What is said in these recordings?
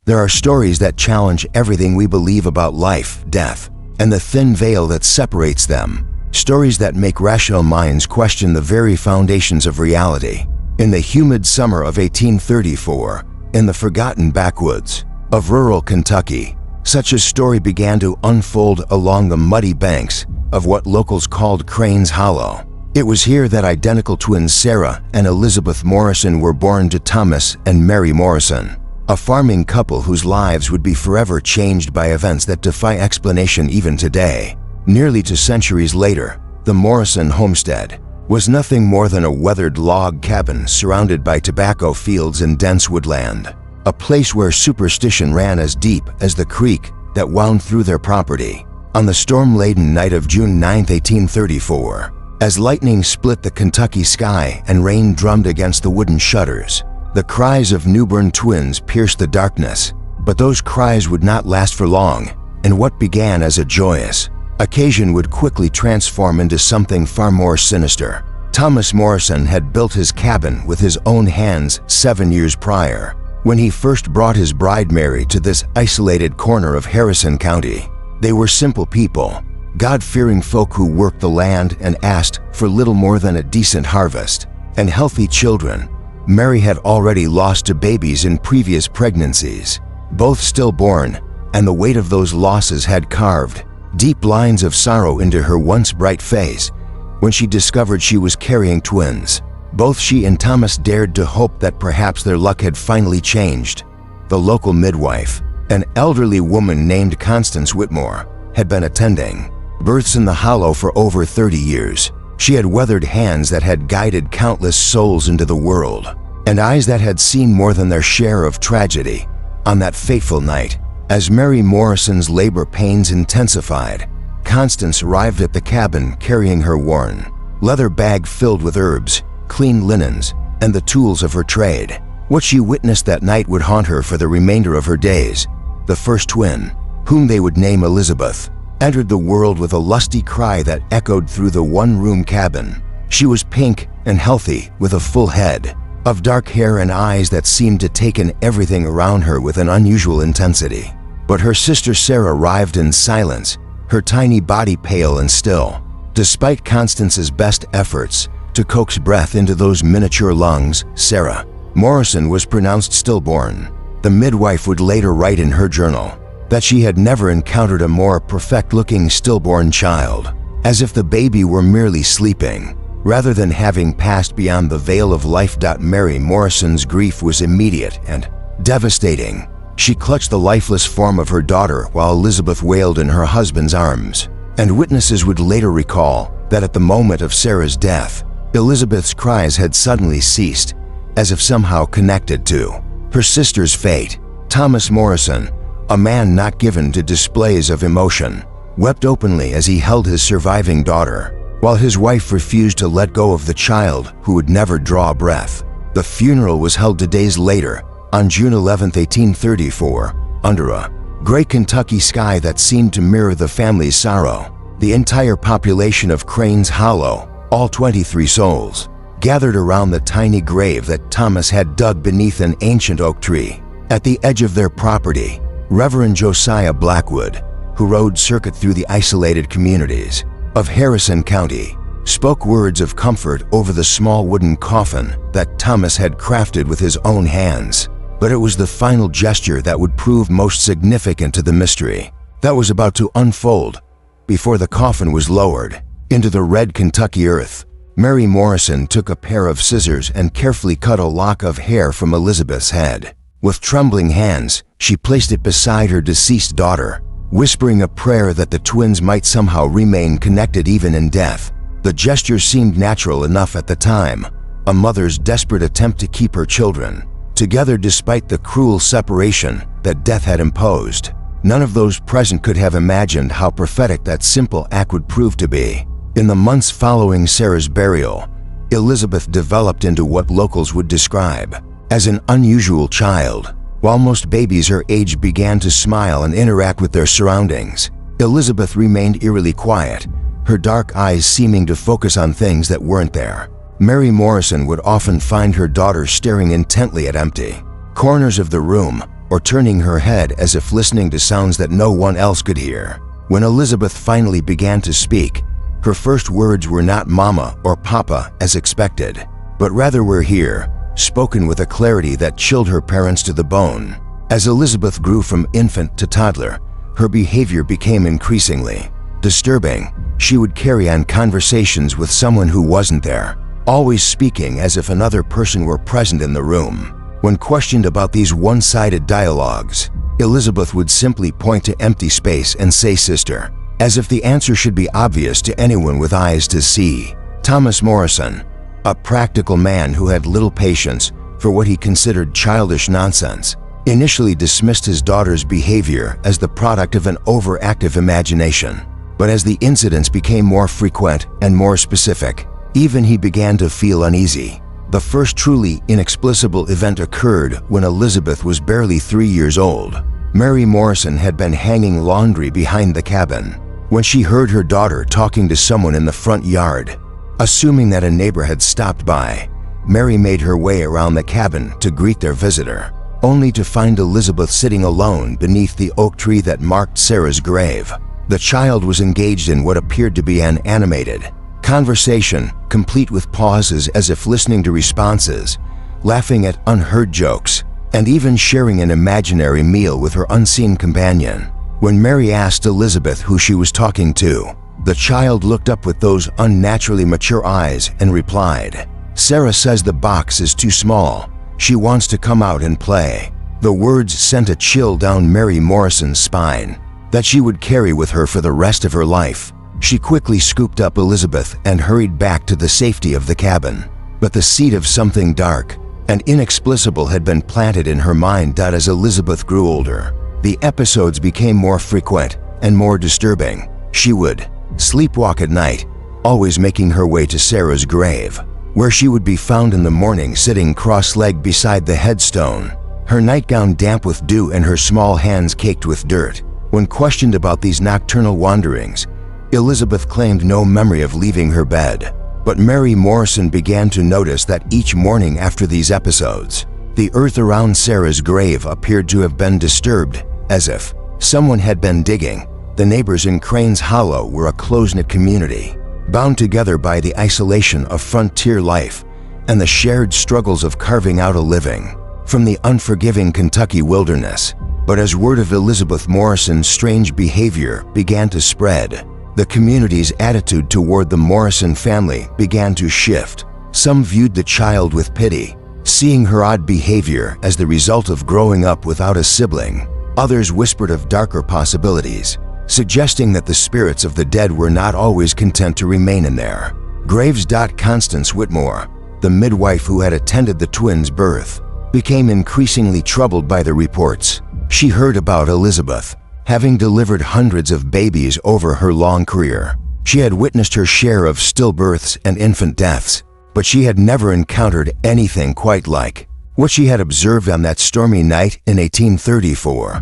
There are stories that challenge everything we believe about life, death, and the thin veil that separates them. Stories that make rational minds question the very foundations of reality. In the humid summer of 1834, in the forgotten backwoods of rural Kentucky, such a story began to unfold along the muddy banks of what locals called Crane's Hollow. It was here that identical twins Sarah and Elizabeth Morrison were born to Thomas and Mary Morrison, a farming couple whose lives would be forever changed by events that defy explanation even today. Nearly 2 centuries later, the Morrison homestead was nothing more than a weathered log cabin surrounded by tobacco fields and dense woodland, a place where superstition ran as deep as the creek that wound through their property. On the storm-laden night of June 9, 1834, as lightning split the Kentucky sky and rain drummed against the wooden shutters, the cries of newborn twins pierced the darkness. But those cries would not last for long, and what began as a joyous occasion would quickly transform into something far more sinister. Thomas Morrison had built his cabin with his own hands 7 years prior, when he first brought his bride Mary to this isolated corner of Harrison County. They were simple people, God-fearing folk who worked the land and asked for little more than a decent harvest, and healthy children. Mary had already lost 2 babies in previous pregnancies, both stillborn, and the weight of those losses had carved deep lines of sorrow into her once bright face when she discovered she was carrying twins. Both she and Thomas dared to hope that perhaps their luck had finally changed. The local midwife, an elderly woman named Constance Whitmore, had been attending births in the Hollow for over 30 years. She had weathered hands that had guided countless souls into the world, and eyes that had seen more than their share of tragedy. On that fateful night, as Mary Morrison's labor pains intensified, Constance arrived at the cabin carrying her worn leather bag filled with herbs, clean linens, and the tools of her trade. What she witnessed that night would haunt her for the remainder of her days. The first twin, whom they would name Elizabeth, entered the world with a lusty cry that echoed through the one-room cabin. She was pink and healthy, with a full head of dark hair and eyes that seemed to take in everything around her with an unusual intensity. But her sister Sarah arrived in silence, her tiny body pale and still. Despite Constance's best efforts to coax breath into those miniature lungs, Sarah Morrison was pronounced stillborn. The midwife would later write in her journal that she had never encountered a more perfect-looking stillborn child, as if the baby were merely sleeping, rather than having passed beyond the veil of life. Mary Morrison's grief was immediate and devastating. She clutched the lifeless form of her daughter while Elizabeth wailed in her husband's arms, and witnesses would later recall that at the moment of Sarah's death, Elizabeth's cries had suddenly ceased, as if somehow connected to her sister's fate. Thomas Morrison, a man not given to displays of emotion, wept openly as he held his surviving daughter, while his wife refused to let go of the child who would never draw breath. The funeral was held 2 days later, on June 11, 1834, under a gray Kentucky sky that seemed to mirror the family's sorrow. The entire population of Crane's Hollow, all 23 souls, gathered around the tiny grave that Thomas had dug beneath an ancient oak tree. At the edge of their property, Reverend Josiah Blackwood, who rode circuit through the isolated communities of Harrison County, spoke words of comfort over the small wooden coffin that Thomas had crafted with his own hands. But it was the final gesture that would prove most significant to the mystery that was about to unfold. Before the coffin was lowered into the red Kentucky earth, Mary Morrison took a pair of scissors and carefully cut a lock of hair from Elizabeth's head. With trembling hands, she placed it beside her deceased daughter, whispering a prayer that the twins might somehow remain connected even in death. The gesture seemed natural enough at the time, a mother's desperate attempt to keep her children together despite the cruel separation that death had imposed. None of those present could have imagined how prophetic that simple act would prove to be. In the months following Sarah's burial, Elizabeth developed into what locals would describe as an unusual child. While most babies her age began to smile and interact with their surroundings, Elizabeth remained eerily quiet, her dark eyes seeming to focus on things that weren't there. Mary Morrison would often find her daughter staring intently at empty corners of the room, or turning her head as if listening to sounds that no one else could hear. When Elizabeth finally began to speak, her first words were not "Mama" or "Papa" as expected, but rather "We're here," spoken with a clarity that chilled her parents to the bone. As Elizabeth grew from infant to toddler, her behavior became increasingly disturbing. She would carry on conversations with someone who wasn't there, always speaking as if another person were present in the room. When questioned about these one-sided dialogues, Elizabeth would simply point to empty space and say "Sister," as if the answer should be obvious to anyone with eyes to see. Thomas Morrison, a practical man who had little patience for what he considered childish nonsense, initially dismissed his daughter's behavior as the product of an overactive imagination. But as the incidents became more frequent and more specific, even he began to feel uneasy. The first truly inexplicable event occurred when Elizabeth was barely 3 years old. Mary Morrison had been hanging laundry behind the cabin when she heard her daughter talking to someone in the front yard. Assuming that a neighbor had stopped by, Mary made her way around the cabin to greet their visitor, only to find Elizabeth sitting alone beneath the oak tree that marked Sarah's grave. The child was engaged in what appeared to be an animated conversation, complete with pauses as if listening to responses, laughing at unheard jokes, and even sharing an imaginary meal with her unseen companion. When Mary asked Elizabeth who she was talking to, the child looked up with those unnaturally mature eyes and replied, "Sarah says the box is too small. She wants to come out and play." The words sent a chill down Mary Morrison's spine that she would carry with her for the rest of her life. She quickly scooped up Elizabeth and hurried back to the safety of the cabin. But the seed of something dark and inexplicable had been planted in her mind. As Elizabeth grew older, the episodes became more frequent and more disturbing. She would sleepwalk at night, always making her way to Sarah's grave, where she would be found in the morning sitting cross-legged beside the headstone, her nightgown damp with dew and her small hands caked with dirt. When questioned about these nocturnal wanderings, Elizabeth claimed no memory of leaving her bed. But Mary Morrison began to notice that each morning after these episodes, the earth around Sarah's grave appeared to have been disturbed, as if someone had been digging. The neighbors in Crane's Hollow were a close-knit community, bound together by the isolation of frontier life and the shared struggles of carving out a living from the unforgiving Kentucky wilderness. But as word of Elizabeth Morrison's strange behavior began to spread, the community's attitude toward the Morrison family began to shift. Some viewed the child with pity, seeing her odd behavior as the result of growing up without a sibling. Others whispered of darker possibilities, suggesting that the spirits of the dead were not always content to remain in their graves. Constance Whitmore, the midwife who had attended the twins' birth, became increasingly troubled by the reports she heard about Elizabeth having delivered hundreds of babies over her long career. She had witnessed her share of stillbirths and infant deaths, but she had never encountered anything quite like what she had observed on that stormy night in 1834.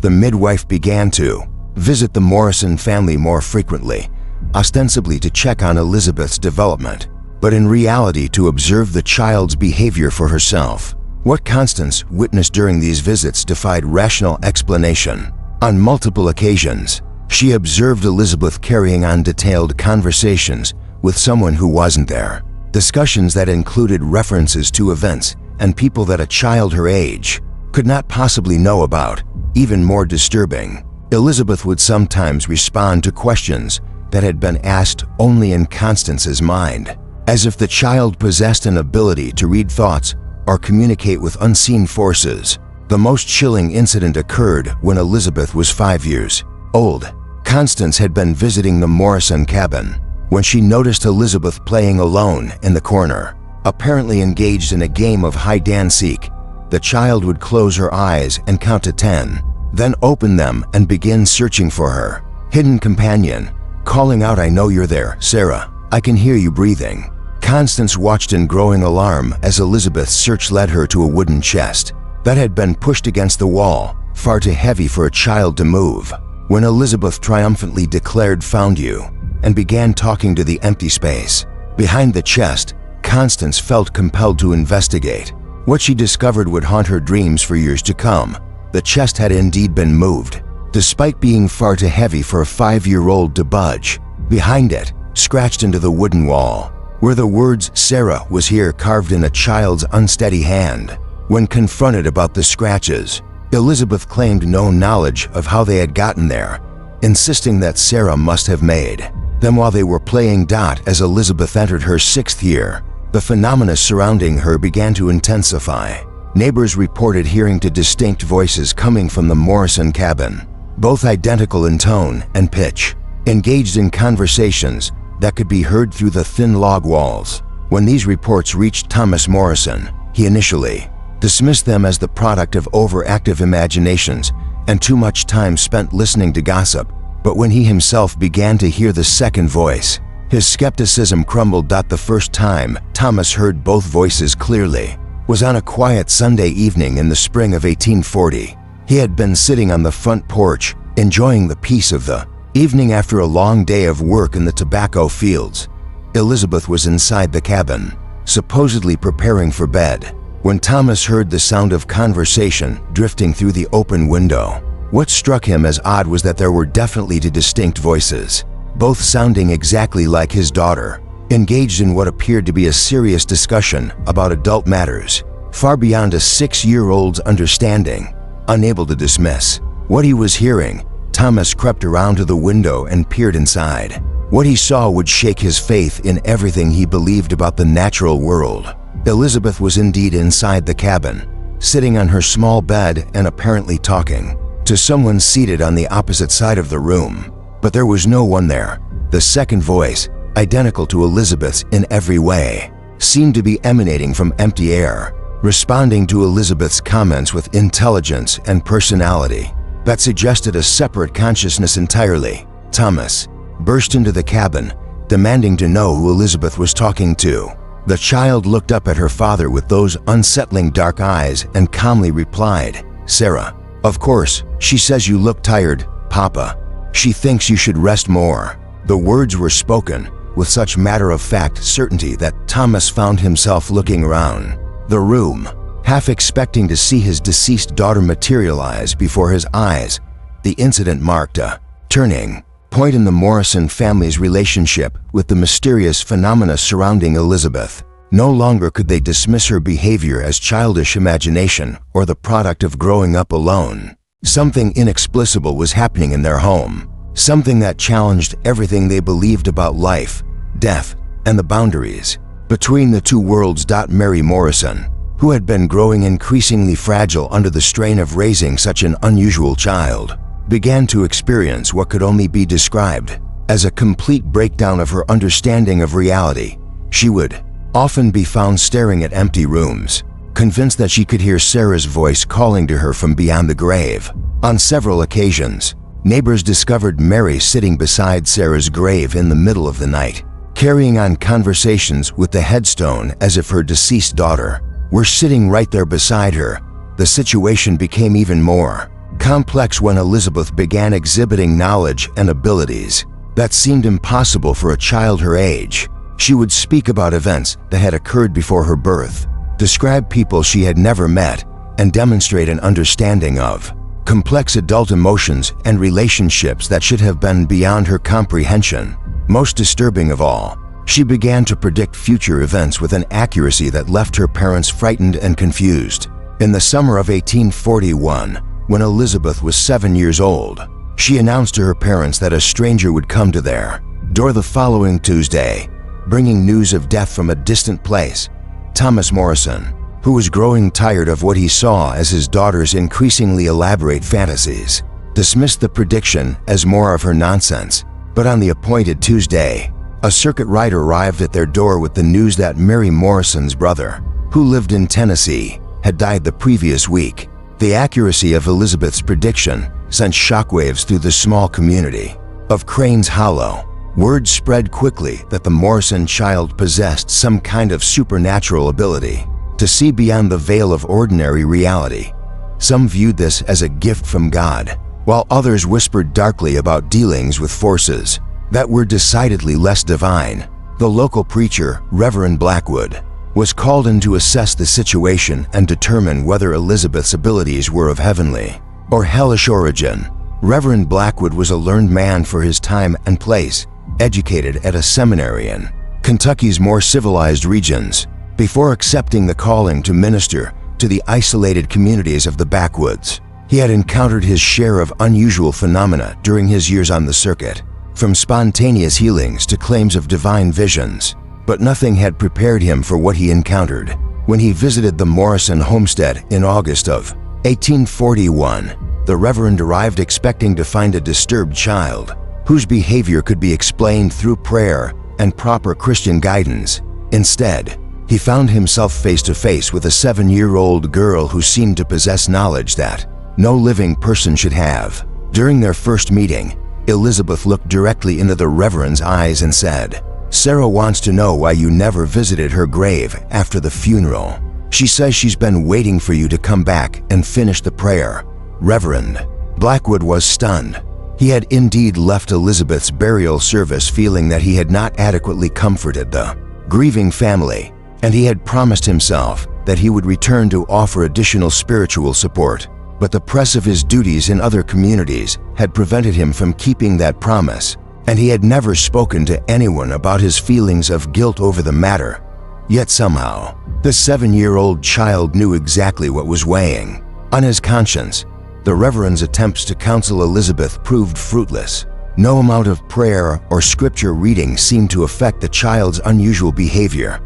The midwife began to visit the Morrison family more frequently, ostensibly to check on Elizabeth's development, but in reality to observe the child's behavior for herself. What Constance witnessed during these visits defied rational explanation. On multiple occasions, she observed Elizabeth carrying on detailed conversations with someone who wasn't there, discussions that included references to events and people that a child her age could not possibly know about. Even more disturbing, Elizabeth would sometimes respond to questions that had been asked only in Constance's mind, as if the child possessed an ability to read thoughts or communicate with unseen forces. The most chilling incident occurred when Elizabeth was 5 years old. Constance had been visiting the Morrison cabin when she noticed Elizabeth playing alone in the corner, apparently engaged in a game of hide-and-seek. The child would close her eyes and count to 10, then open them and begin searching for her hidden companion, calling out, "I know you're there, Sarah. I can hear you breathing." Constance watched in growing alarm as Elizabeth's search led her to a wooden chest that had been pushed against the wall, far too heavy for a child to move. When Elizabeth triumphantly declared, "Found you," and began talking to the empty space behind the chest, Constance felt compelled to investigate. What she discovered would haunt her dreams for years to come. The chest had indeed been moved, despite being far too heavy for a 5-year-old to budge. Behind it, scratched into the wooden wall, were the words "Sarah was here" carved in a child's unsteady hand. When confronted about the scratches, Elizabeth claimed no knowledge of how they had gotten there, insisting that Sarah must have made them while they were playing dot. As Elizabeth entered her 6th year, the phenomena surrounding her began to intensify. Neighbors reported hearing two distinct voices coming from the Morrison cabin, both identical in tone and pitch, engaged in conversations that could be heard through the thin log walls. When these reports reached Thomas Morrison, he initially dismissed them as the product of overactive imaginations and too much time spent listening to gossip. But when he himself began to hear the second voice, his skepticism crumbled. The first time Thomas heard both voices clearly was on a quiet Sunday evening in the spring of 1840. He had been sitting on the front porch, enjoying the peace of the evening after a long day of work in the tobacco fields. Elizabeth was inside the cabin, supposedly preparing for bed, when Thomas heard the sound of conversation drifting through the open window. What struck him as odd was that there were definitely two distinct voices, both sounding exactly like his daughter, engaged in what appeared to be a serious discussion about adult matters, far beyond a 6-year-old's understanding. Unable to dismiss what he was hearing, Thomas crept around to the window and peered inside. What he saw would shake his faith in everything he believed about the natural world. Elizabeth was indeed inside the cabin, sitting on her small bed and apparently talking to someone seated on the opposite side of the room. But there was no one there. The second voice, identical to Elizabeth's in every way, seemed to be emanating from empty air, responding to Elizabeth's comments with intelligence and personality that suggested a separate consciousness entirely. Thomas burst into the cabin, demanding to know who Elizabeth was talking to. The child looked up at her father with those unsettling dark eyes and calmly replied, "Sarah. Of course, she says you look tired, Papa. She thinks you should rest more." The words were spoken with such matter-of-fact certainty that Thomas found himself looking around the room, half expecting to see his deceased daughter materialize before his eyes. The incident marked a turning point in the Morrison family's relationship with the mysterious phenomena surrounding Elizabeth. No longer could they dismiss her behavior as childish imagination or the product of growing up alone. Something inexplicable was happening in their home, something that challenged everything they believed about life, death, and the boundaries between the two worlds. Mary Morrison, who had been growing increasingly fragile under the strain of raising such an unusual child, began to experience what could only be described as a complete breakdown of her understanding of reality. She would often be found staring at empty rooms, convinced that she could hear Sarah's voice calling to her from beyond the grave. On several occasions, neighbors discovered Mary sitting beside Sarah's grave in the middle of the night, carrying on conversations with the headstone as if her deceased daughter were sitting right there beside her. The situation became even more complex when Elizabeth began exhibiting knowledge and abilities that seemed impossible for a child her age. She would speak about events that had occurred before her birth, describe people she had never met, and demonstrate an understanding of complex adult emotions and relationships that should have been beyond her comprehension. Most disturbing of all, she began to predict future events with an accuracy that left her parents frightened and confused. In the summer of 1841, when Elizabeth was 7 years old, she announced to her parents that a stranger would come to their door the following Tuesday, bringing news of death from a distant place. Thomas Morrison, who was growing tired of what he saw as his daughter's increasingly elaborate fantasies, dismissed the prediction as more of her nonsense. But on the appointed Tuesday, a circuit rider arrived at their door with the news that Mary Morrison's brother, who lived in Tennessee, had died the previous week. The accuracy of Elizabeth's prediction sent shockwaves through the small community of Crane's Hollow. Word spread quickly that the Morrison child possessed some kind of supernatural ability to see beyond the veil of ordinary reality. Some viewed this as a gift from God, while others whispered darkly about dealings with forces that were decidedly less divine. The local preacher, Reverend Blackwood, was called in to assess the situation and determine whether Elizabeth's abilities were of heavenly or hellish origin. Reverend Blackwood was a learned man for his time and place, educated at a seminary in Kentucky's more civilized regions, before accepting the calling to minister to the isolated communities of the backwoods. He had encountered his share of unusual phenomena during his years on the circuit, from spontaneous healings to claims of divine visions, but nothing had prepared him for what he encountered when he visited the Morrison homestead in August of 1841. The Reverend arrived expecting to find a disturbed child whose behavior could be explained through prayer and proper Christian guidance. Instead, he found himself face to face with a 7-year-old girl who seemed to possess knowledge that no living person should have. During their first meeting, Elizabeth looked directly into the Reverend's eyes and said, "Sarah wants to know why you never visited her grave after the funeral. She says she's been waiting for you to come back and finish the prayer." Reverend Blackwood was stunned. He had indeed left Elizabeth's burial service feeling that he had not adequately comforted the grieving family, and he had promised himself that he would return to offer additional spiritual support. But the press of his duties in other communities had prevented him from keeping that promise, and he had never spoken to anyone about his feelings of guilt over the matter. Yet somehow, the 7-year-old child knew exactly what was weighing on his conscience. The Reverend's attempts to counsel Elizabeth proved fruitless. No amount of prayer or scripture reading seemed to affect the child's unusual behavior.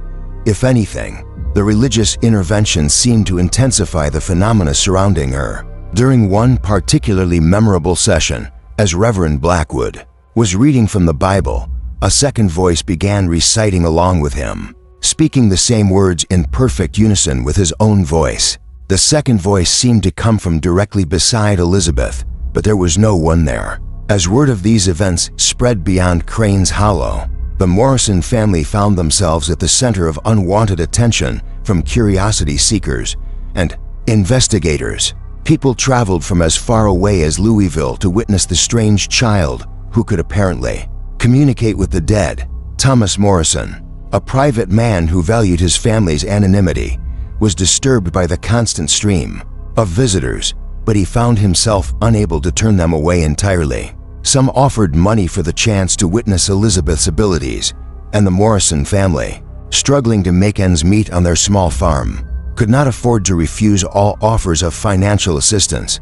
If anything, the religious intervention seemed to intensify the phenomena surrounding her. During one particularly memorable session, as Reverend Blackwood was reading from the Bible, a second voice began reciting along with him, speaking the same words in perfect unison with his own voice. The second voice seemed to come from directly beside Elizabeth, but there was no one there. As word of these events spread beyond Crane's Hollow, the Morrison family found themselves at the center of unwanted attention from curiosity seekers and investigators. People traveled from as far away as Louisville to witness the strange child who could apparently communicate with the dead. Thomas Morrison, a private man who valued his family's anonymity, was disturbed by the constant stream of visitors, but he found himself unable to turn them away entirely. Some offered money for the chance to witness Elizabeth's abilities, and the Morrison family, struggling to make ends meet on their small farm, could not afford to refuse all offers of financial assistance.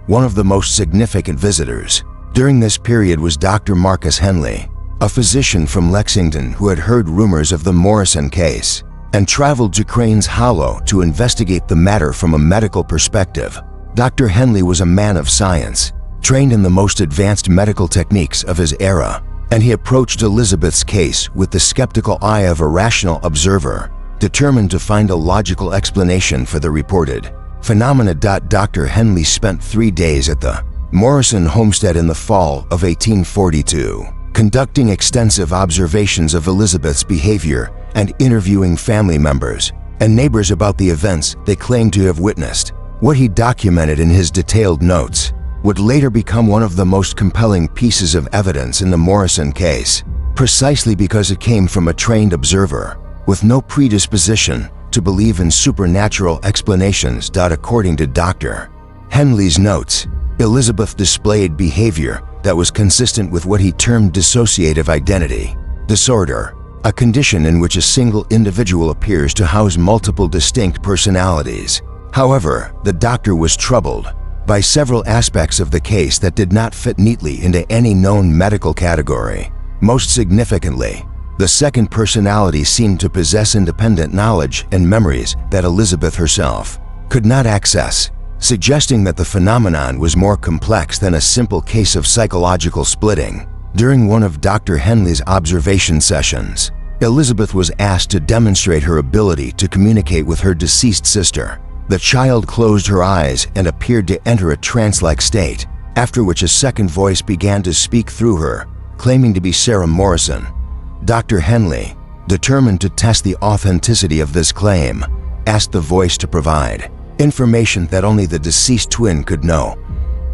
One of the most significant visitors during this period was Dr. Marcus Henley, a physician from Lexington who had heard rumors of the Morrison case and traveled to Crane's Hollow to investigate the matter from a medical perspective. Dr. Henley was a man of science, trained in the most advanced medical techniques of his era, and he approached Elizabeth's case with the skeptical eye of a rational observer, determined to find a logical explanation for the reported phenomena. Dr. Henley spent 3 days at the Morrison homestead in the fall of 1842, conducting extensive observations of Elizabeth's behavior and interviewing family members and neighbors about the events they claimed to have witnessed. What he documented in his detailed notes would later become one of the most compelling pieces of evidence in the Morrison case, precisely because it came from a trained observer with no predisposition to believe in supernatural explanations. According to Dr. Henley's notes, Elizabeth displayed behavior that was consistent with what he termed dissociative identity disorder, a condition in which a single individual appears to house multiple distinct personalities. However, the doctor was troubled by several aspects of the case that did not fit neatly into any known medical category. Most significantly, the second personality seemed to possess independent knowledge and memories that Elizabeth herself could not access, suggesting that the phenomenon was more complex than a simple case of psychological splitting. During one of Dr. Henley's observation sessions, Elizabeth was asked to demonstrate her ability to communicate with her deceased sister. The child closed her eyes and appeared to enter a trance-like state, after which a second voice began to speak through her, claiming to be Sarah Morrison. Dr. Henley, determined to test the authenticity of this claim, asked the voice to provide information that only the deceased twin could know.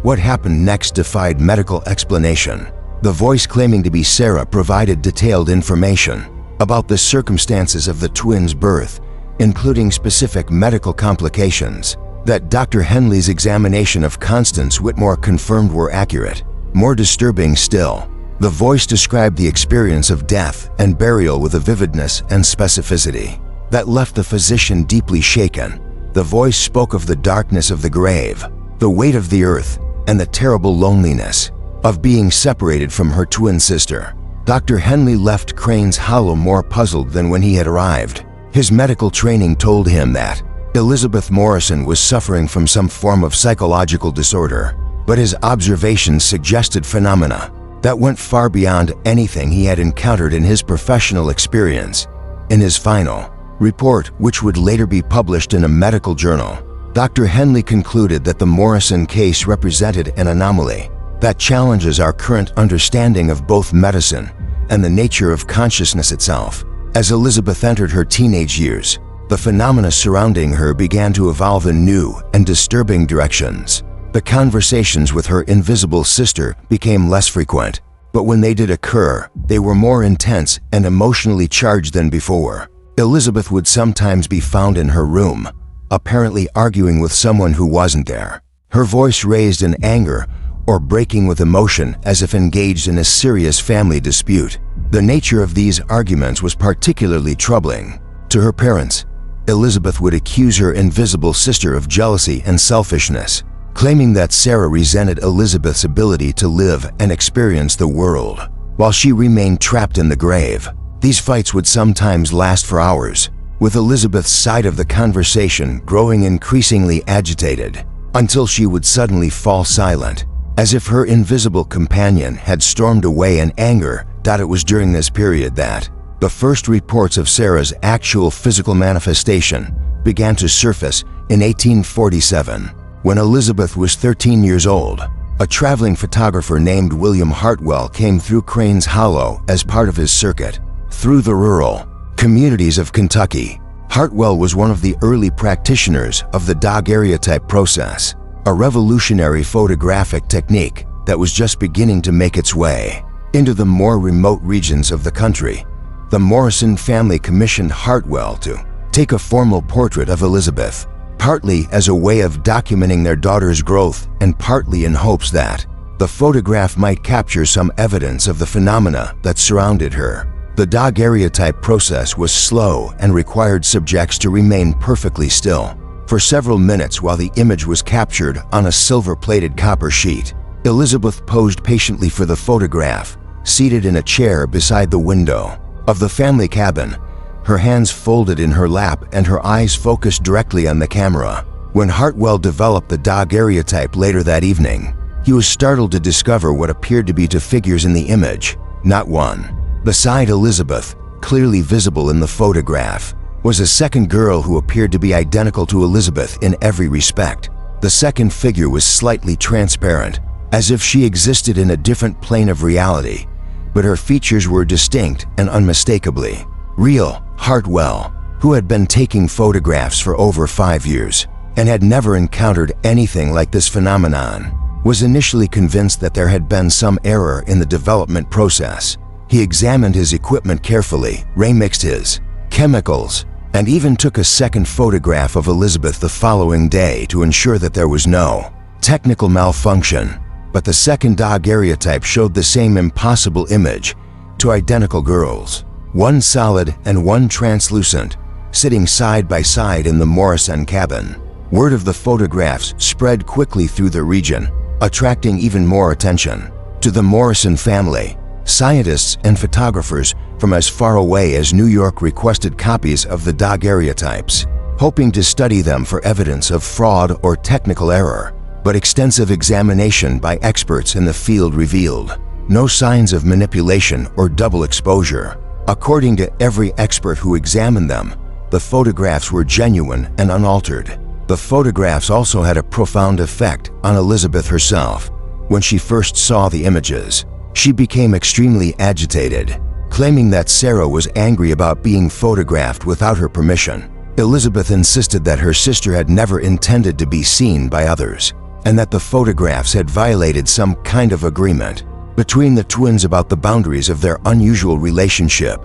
What happened next defied medical explanation. The voice claiming to be Sarah provided detailed information about the circumstances of the twins' birth, including specific medical complications. that Dr. Henley's examination of Constance Whitmore confirmed were accurate. More disturbing still, the voice described the experience of death and burial with a vividness and specificity that left the physician deeply shaken. The voice spoke of the darkness of the grave, the weight of the earth, and the terrible loneliness of being separated from her twin sister. Dr. Henley left Crane's Hollow more puzzled than when he had arrived. His medical training told him that Elizabeth Morrison was suffering from some form of psychological disorder, but his observations suggested phenomena that went far beyond anything he had encountered in his professional experience. In his final report, which would later be published in a medical journal, Dr. Henley concluded that the Morrison case represented an anomaly that challenges our current understanding of both medicine and the nature of consciousness itself. As Elizabeth entered her teenage years, the phenomena surrounding her began to evolve in new and disturbing directions. The conversations with her invisible sister became less frequent, but when they did occur, they were more intense and emotionally charged than before. Elizabeth would sometimes be found in her room, apparently arguing with someone who wasn't there, her voice raised in anger or breaking with emotion as if engaged in a serious family dispute. The nature of these arguments was particularly troubling. To her parents, Elizabeth would accuse her invisible sister of jealousy and selfishness, claiming that Sarah resented Elizabeth's ability to live and experience the world, while she remained trapped in the grave. These fights would sometimes last for hours, with Elizabeth's side of the conversation growing increasingly agitated, until she would suddenly fall silent, as if her invisible companion had stormed away in anger. It was during this period that the first reports of Sarah's actual physical manifestation began to surface in 1847, when Elizabeth was 13 years old. A traveling photographer named William Hartwell came through Crane's Hollow as part of his circuit through the rural communities of Kentucky. Hartwell was one of the early practitioners of the daguerreotype process, a revolutionary photographic technique that was just beginning to make its way into the more remote regions of the country. The Morrison family commissioned Hartwell to take a formal portrait of Elizabeth, partly as a way of documenting their daughter's growth and partly in hopes that the photograph might capture some evidence of the phenomena that surrounded her. The daguerreotype process was slow and required subjects to remain perfectly still for several minutes while the image was captured on a silver-plated copper sheet. Elizabeth posed patiently for the photograph, seated in a chair beside the window of the family cabin, her hands folded in her lap and her eyes focused directly on the camera. When Hartwell developed the daguerreotype later that evening, he was startled to discover what appeared to be two figures in the image, not one. Beside Elizabeth, clearly visible in the photograph, was a second girl who appeared to be identical to Elizabeth in every respect. The second figure was slightly transparent, as if she existed in a different plane of reality, but her features were distinct and unmistakably real. Hartwell, who had been taking photographs for over 5 years and had never encountered anything like this phenomenon, was initially convinced that there had been some error in the development process. He examined his equipment carefully, remixed his chemicals, and even took a second photograph of Elizabeth the following day to ensure that there was no technical malfunction. But the second daguerreotype showed the same impossible image, two identical girls, one solid and one translucent, sitting side by side in the Morrison cabin. Word of the photographs spread quickly through the region, attracting even more attention. To the Morrison family, scientists and photographers from as far away as New York requested copies of the daguerreotypes, hoping to study them for evidence of fraud or technical error. But extensive examination by experts in the field revealed no signs of manipulation or double exposure. According to every expert who examined them, the photographs were genuine and unaltered. The photographs also had a profound effect on Elizabeth herself. When she first saw the images, she became extremely agitated, claiming that Sarah was angry about being photographed without her permission. Elizabeth insisted that her sister had never intended to be seen by others, and that the photographs had violated some kind of agreement between the twins about the boundaries of their unusual relationship.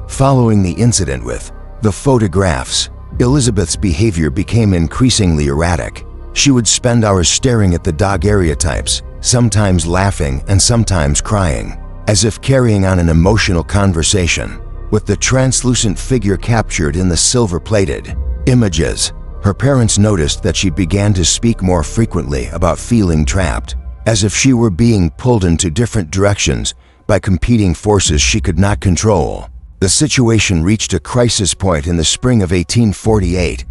Following the incident with the photographs, Elizabeth's behavior became increasingly erratic. She would spend hours staring at the daguerreotypes, sometimes laughing and sometimes crying, as if carrying on an emotional conversation with the translucent figure captured in the silver-plated images. Her parents noticed that she began to speak more frequently about feeling trapped, as if she were being pulled into different directions by competing forces she could not control. The situation reached a crisis point in the spring of 1848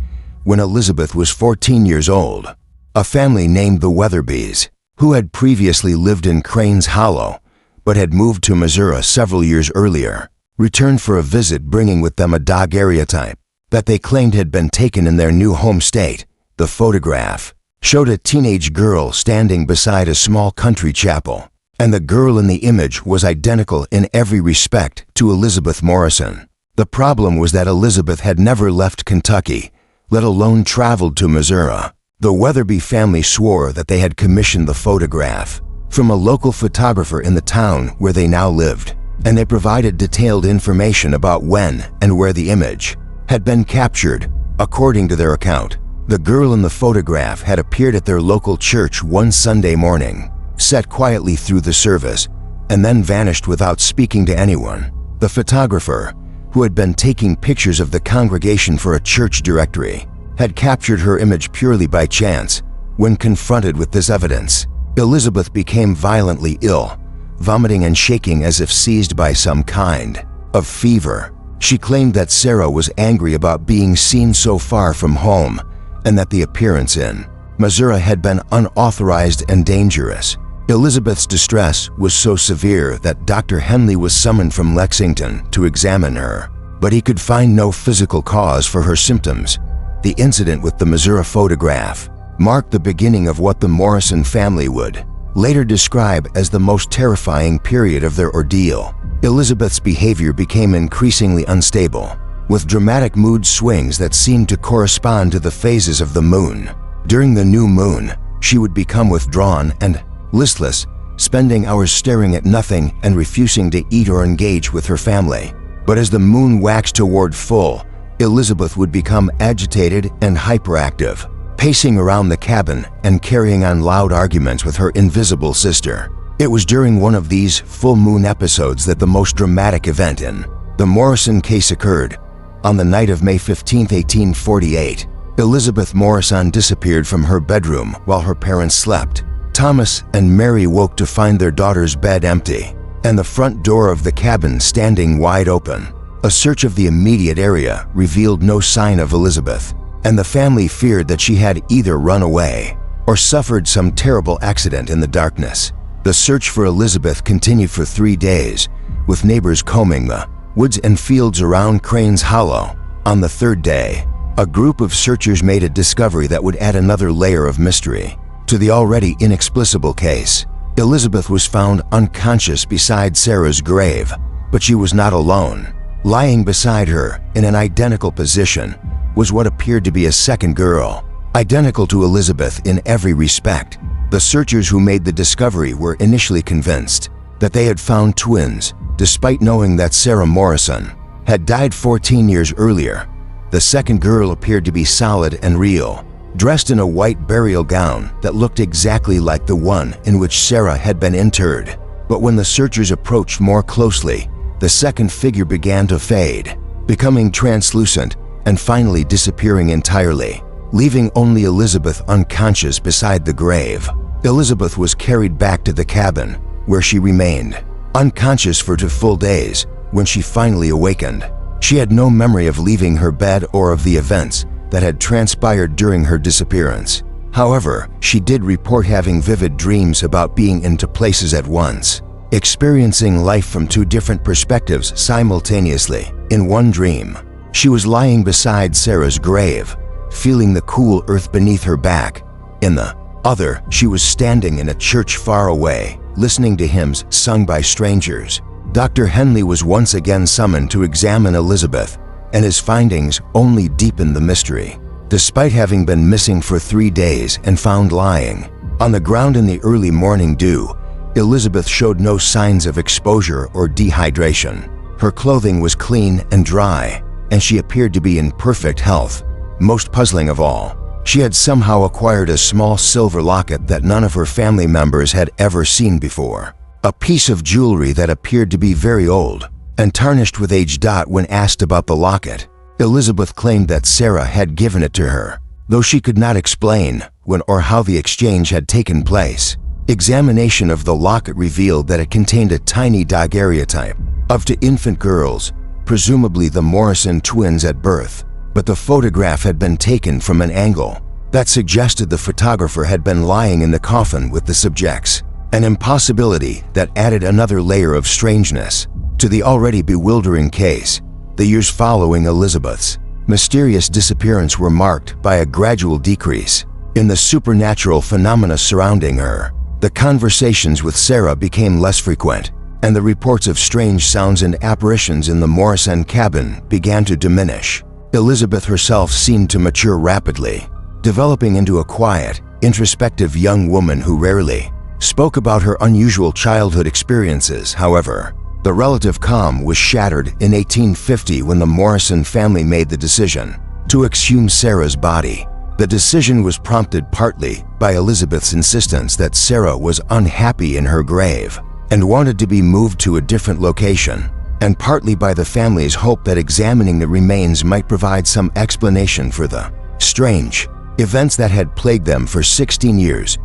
when Elizabeth was 14 years old. A family named the Weatherbys, who had previously lived in Crane's Hollow but had moved to Missouri several years earlier, returned for a visit, bringing with them a daguerreotype that they claimed had been taken in their new home state. The photograph showed a teenage girl standing beside a small country chapel, and the girl in the image was identical in every respect to Elizabeth Morrison. The problem was that Elizabeth had never left Kentucky, let alone traveled to Missouri. The Weatherby family swore that they had commissioned the photograph from a local photographer in the town where they now lived, and they provided detailed information about when and where the image had been captured. According to their account, the girl in the photograph had appeared at their local church one Sunday morning, sat quietly through the service, and then vanished without speaking to anyone. The photographer, who had been taking pictures of the congregation for a church directory, had captured her image purely by chance. When confronted with this evidence, Elizabeth became violently ill, vomiting and shaking as if seized by some kind of fever. She claimed that Sarah was angry about being seen so far from home and that the appearance in Missouri had been unauthorized and dangerous. Elizabeth's distress was so severe that Dr. Henley was summoned from Lexington to examine her, but he could find no physical cause for her symptoms. The incident with the Missouri photograph marked the beginning of what the Morrison family would later describe as the most terrifying period of their ordeal. Elizabeth's behavior became increasingly unstable, with dramatic mood swings that seemed to correspond to the phases of the moon. During the new moon, she would become withdrawn and listless, spending hours staring at nothing and refusing to eat or engage with her family. But as the moon waxed toward full, Elizabeth would become agitated and hyperactive, pacing around the cabin and carrying on loud arguments with her invisible sister. It was during one of these full moon episodes that the most dramatic event in the Morrison case occurred. On the night of May 15, 1848, Elizabeth Morrison disappeared from her bedroom while her parents slept. Thomas and Mary woke to find their daughter's bed empty and the front door of the cabin standing wide open. A search of the immediate area revealed no sign of Elizabeth, and the family feared that she had either run away or suffered some terrible accident in the darkness. The search for Elizabeth continued for 3 days, with neighbors combing the woods and fields around Crane's Hollow. On the third day, a group of searchers made a discovery that would add another layer of mystery to the already inexplicable case. Elizabeth was found unconscious beside Sarah's grave, but she was not alone. Lying beside her in an identical position was what appeared to be a second girl, identical to Elizabeth in every respect. The searchers who made the discovery were initially convinced that they had found twins, despite knowing that Sarah Morrison had died 14 years earlier. The second girl appeared to be solid and real, dressed in a white burial gown that looked exactly like the one in which Sarah had been interred. But when the searchers approached more closely, the second figure began to fade, becoming translucent and finally disappearing entirely, leaving only Elizabeth unconscious beside the grave. Elizabeth was carried back to the cabin, where she remained unconscious for 2 full days. When she finally awakened, she had no memory of leaving her bed or of the events that had transpired during her disappearance. However, she did report having vivid dreams about being in 2 places at once, experiencing life from 2 different perspectives simultaneously. In one dream, she was lying beside Sarah's grave, feeling the cool earth beneath her back. In the other, she was standing in a church far away, listening to hymns sung by strangers. Dr. Henley was once again summoned to examine Elizabeth, and his findings only deepened the mystery. Despite having been missing for 3 days and found lying on the ground in the early morning dew, Elizabeth showed no signs of exposure or dehydration. Her clothing was clean and dry, and she appeared to be in perfect health. most puzzling of all, she had somehow acquired a small silver locket that none of her family members had ever seen before. A piece of jewelry that appeared to be very old and tarnished with age. When asked about the locket, Elizabeth claimed that Sarah had given it to her, though she could not explain when or how the exchange had taken place. Examination of the locket revealed that it contained a tiny daguerreotype of two infant girls, presumably the Morrison twins at birth, but the photograph had been taken from an angle that suggested the photographer had been lying in the coffin with the subjects, an impossibility that added another layer of strangeness to the already bewildering case. The years following Elizabeth's mysterious disappearance were marked by a gradual decrease in the supernatural phenomena surrounding her. The conversations with Sarah became less frequent, and the reports of strange sounds and apparitions in the Morrison cabin began to diminish. Elizabeth herself seemed to mature rapidly, developing into a quiet, introspective young woman who rarely spoke about her unusual childhood experiences. However, the relative calm was shattered in 1850 when the Morrison family made the decision to exhume Sarah's body. The decision was prompted partly by Elizabeth's insistence that Sarah was unhappy in her grave and wanted to be moved to a different location, and partly by the family's hope that examining the remains might provide some explanation for the strange events that had plagued them for 16 years.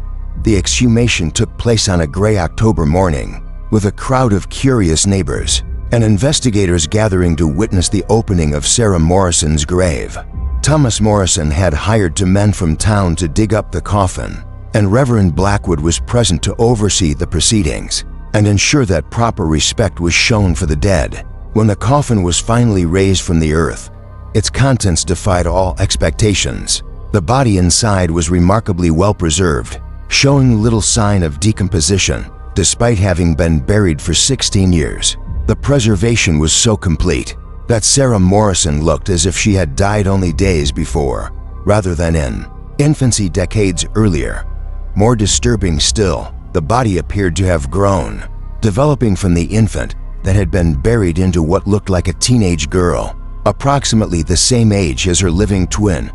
The exhumation took place on a gray October morning, with a crowd of curious neighbors and investigators gathering to witness the opening of Sarah Morrison's grave. Thomas Morrison had hired 2 men from town to dig up the coffin, and Reverend Blackwood was present to oversee the proceedings and ensure that proper respect was shown for the dead. When the coffin was finally raised from the earth, its contents defied all expectations. The body inside was remarkably well preserved, showing little sign of decomposition despite having been buried for 16 years. The preservation was so complete that Sarah Morrison looked as if she had died only days before, rather than in infancy decades earlier. More disturbing still, the body appeared to have grown, developing from the infant that had been buried into what looked like a teenage girl, approximately the same age as her living twin.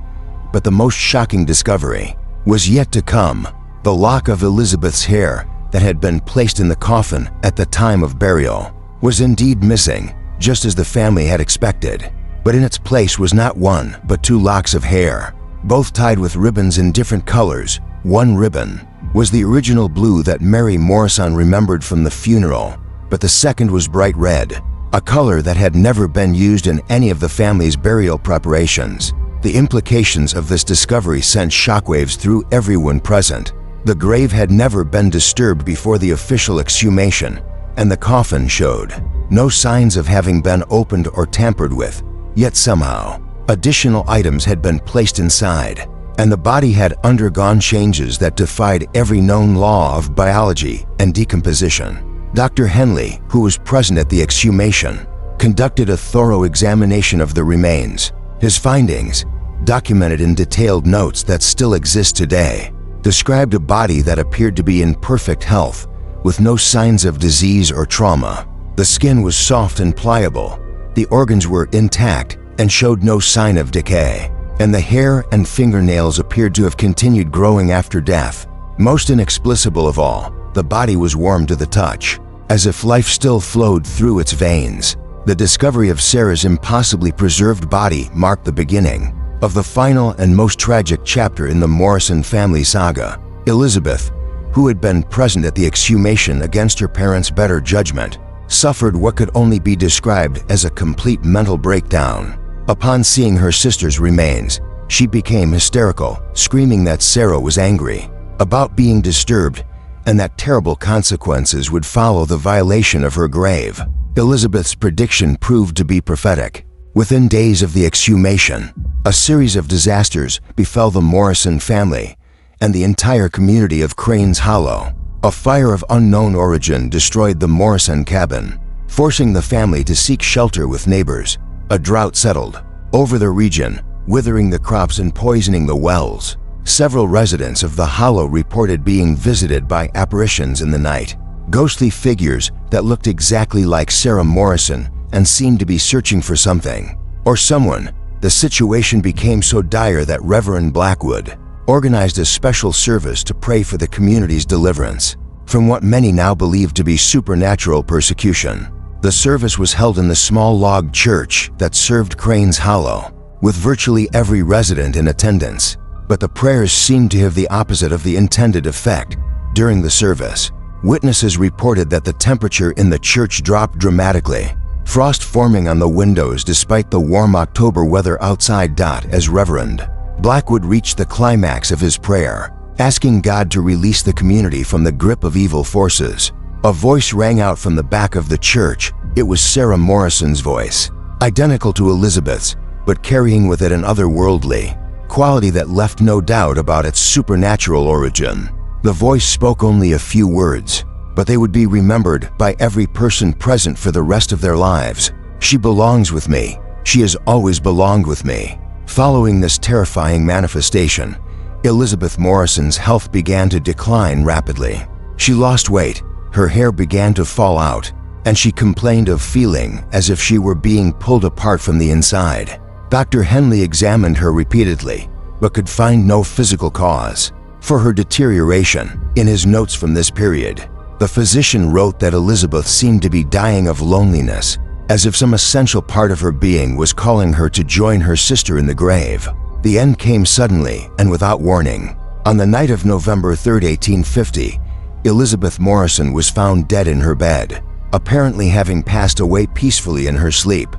But the most shocking discovery was yet to come. The lock of Elizabeth's hair that had been placed in the coffin at the time of burial was indeed missing, just as the family had expected. But in its place was not 1 but 2 locks of hair, both tied with ribbons in different colors. One ribbon was the original blue that Mary Morrison remembered from the funeral, but the second was bright red, a color that had never been used in any of the family's burial preparations. The implications of this discovery sent shockwaves through everyone present. The grave had never been disturbed before the official exhumation, and the coffin showed no signs of having been opened or tampered with. Yet somehow, additional items had been placed inside, and the body had undergone changes that defied every known law of biology and decomposition. Dr. Henley, who was present at the exhumation, conducted a thorough examination of the remains. His findings, documented in detailed notes that still exist today, described a body that appeared to be in perfect health, with no signs of disease or trauma. The skin was soft and pliable, the organs were intact and showed no sign of decay, and the hair and fingernails appeared to have continued growing after death. Most inexplicable of all, the body was warm to the touch, as if life still flowed through its veins. The discovery of Sarah's impossibly preserved body marked the beginning of the final and most tragic chapter in the Morrison family saga. Elizabeth, who had been present at the exhumation against her parents' better judgment, suffered what could only be described as a complete mental breakdown. Upon seeing her sister's remains, she became hysterical, screaming that Sarah was angry about being disturbed and that terrible consequences would follow the violation of her grave. Elizabeth's prediction proved to be prophetic. Within days of the exhumation, a series of disasters befell the Morrison family and the entire community of Cranes Hollow. A fire of unknown origin destroyed the Morrison cabin, forcing the family to seek shelter with neighbors. A drought settled over the region, withering the crops and poisoning the wells. Several residents of the Hollow reported being visited by apparitions in the night, ghostly figures that looked exactly like Sarah Morrison and seemed to be searching for something or someone. the situation became so dire that Reverend Blackwood organized a special service to pray for the community's deliverance from what many now believe to be supernatural persecution. The service was held in the small log church that served Cranes Hollow, with virtually every resident in attendance. But the prayers seemed to have the opposite of the intended effect. During the service, witnesses reported that the temperature in the church dropped dramatically, frost forming on the windows despite the warm October weather outside. As Reverend Blackwood reached the climax of his prayer, asking God to release the community from the grip of evil forces, a voice rang out from the back of the church. It was Sarah Morrison's voice, identical to Elizabeth's, but carrying with it an otherworldly quality that left no doubt about its supernatural origin. The voice spoke only a few words, but they would be remembered by every person present for the rest of their lives. "She belongs with me. She has always belonged with me." Following this terrifying manifestation, Elizabeth Morrison's health began to decline rapidly. She lost weight, her hair began to fall out, and she complained of feeling as if she were being pulled apart from the inside. Dr. Henley examined her repeatedly, but could find no physical cause for her deterioration. In his notes from this period, the physician wrote that Elizabeth seemed to be dying of loneliness, as if some essential part of her being was calling her to join her sister in the grave. The end came suddenly and without warning. On the night of November 3, 1850, Elizabeth Morrison was found dead in her bed, apparently having passed away peacefully in her sleep.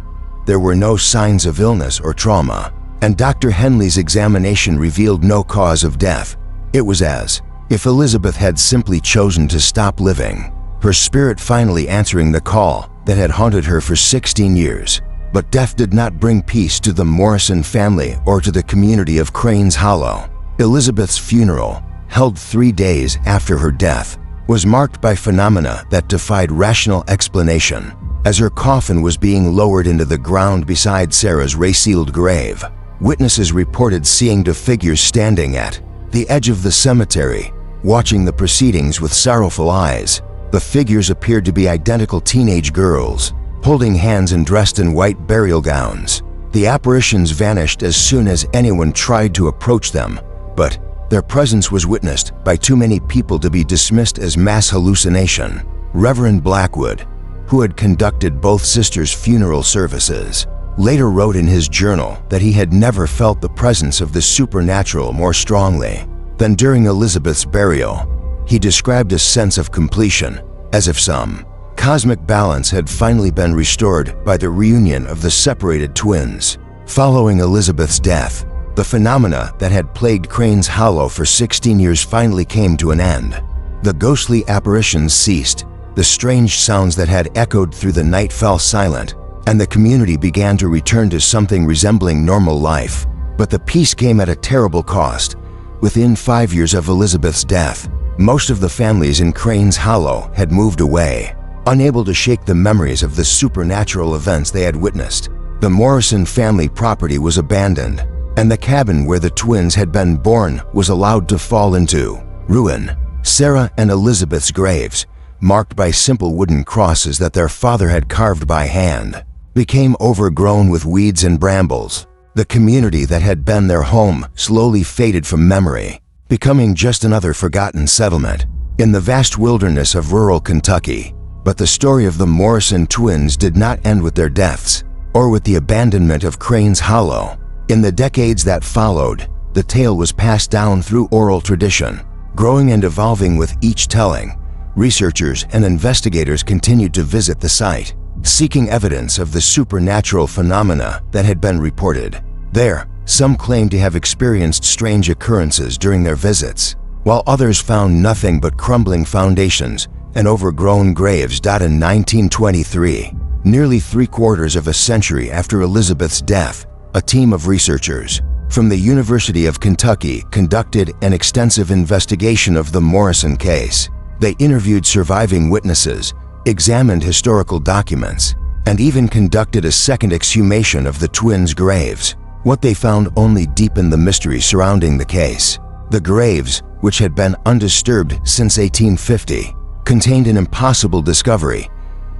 There were no signs of illness or trauma, and Dr. Henley's examination revealed no cause of death. It was as if Elizabeth had simply chosen to stop living, her spirit finally answering the call that had haunted her for 16 years. But death did not bring peace to the Morrison family or to the community of Cranes Hollow. Elizabeth's funeral, held 3 days after her death, was marked by phenomena that defied rational explanation. As her coffin was being lowered into the ground beside Sarah's ray-sealed grave, witnesses reported seeing two figures standing at the edge of the cemetery, watching the proceedings with sorrowful eyes. The figures appeared to be identical teenage girls, holding hands and dressed in white burial gowns. The apparitions vanished as soon as anyone tried to approach them, but their presence was witnessed by too many people to be dismissed as mass hallucination. Reverend Blackwood, who had conducted both sisters' funeral services, later wrote in his journal that he had never felt the presence of the supernatural more strongly than during Elizabeth's burial. He described a sense of completion, as if some cosmic balance had finally been restored by the reunion of the separated twins. Following Elizabeth's death, the phenomena that had plagued Cranes Hollow for 16 years finally came to an end. The ghostly apparitions ceased, the strange sounds that had echoed through the night fell silent, and the community began to return to something resembling normal life. But the peace came at a terrible cost. Within 5 years of Elizabeth's death, most of the families in Cranes Hollow had moved away, unable to shake the memories of the supernatural events they had witnessed. The Morrison family property was abandoned, and the cabin where the twins had been born was allowed to fall into ruin. Sarah and Elizabeth's graves, marked by simple wooden crosses that their father had carved by hand, became overgrown with weeds and brambles. The community that had been their home slowly faded from memory, becoming just another forgotten settlement in the vast wilderness of rural Kentucky. But the story of the Morrison twins did not end with their deaths or with the abandonment of Cranes Hollow. In the decades that followed, the tale was passed down through oral tradition, growing and evolving with each telling. Researchers and investigators continued to visit the site, seeking evidence of the supernatural phenomena that had been reported. There, some claimed to have experienced strange occurrences during their visits, while others found nothing but crumbling foundations and overgrown graves. In 1923, nearly 3/4 of a century after Elizabeth's death, a team of researchers from the University of Kentucky conducted an extensive investigation of the Morrison case. They interviewed surviving witnesses, examined historical documents, and even conducted a second exhumation of the twins' graves. What they found only deepened the mystery surrounding the case. The graves, which had been undisturbed since 1850, contained an impossible discovery.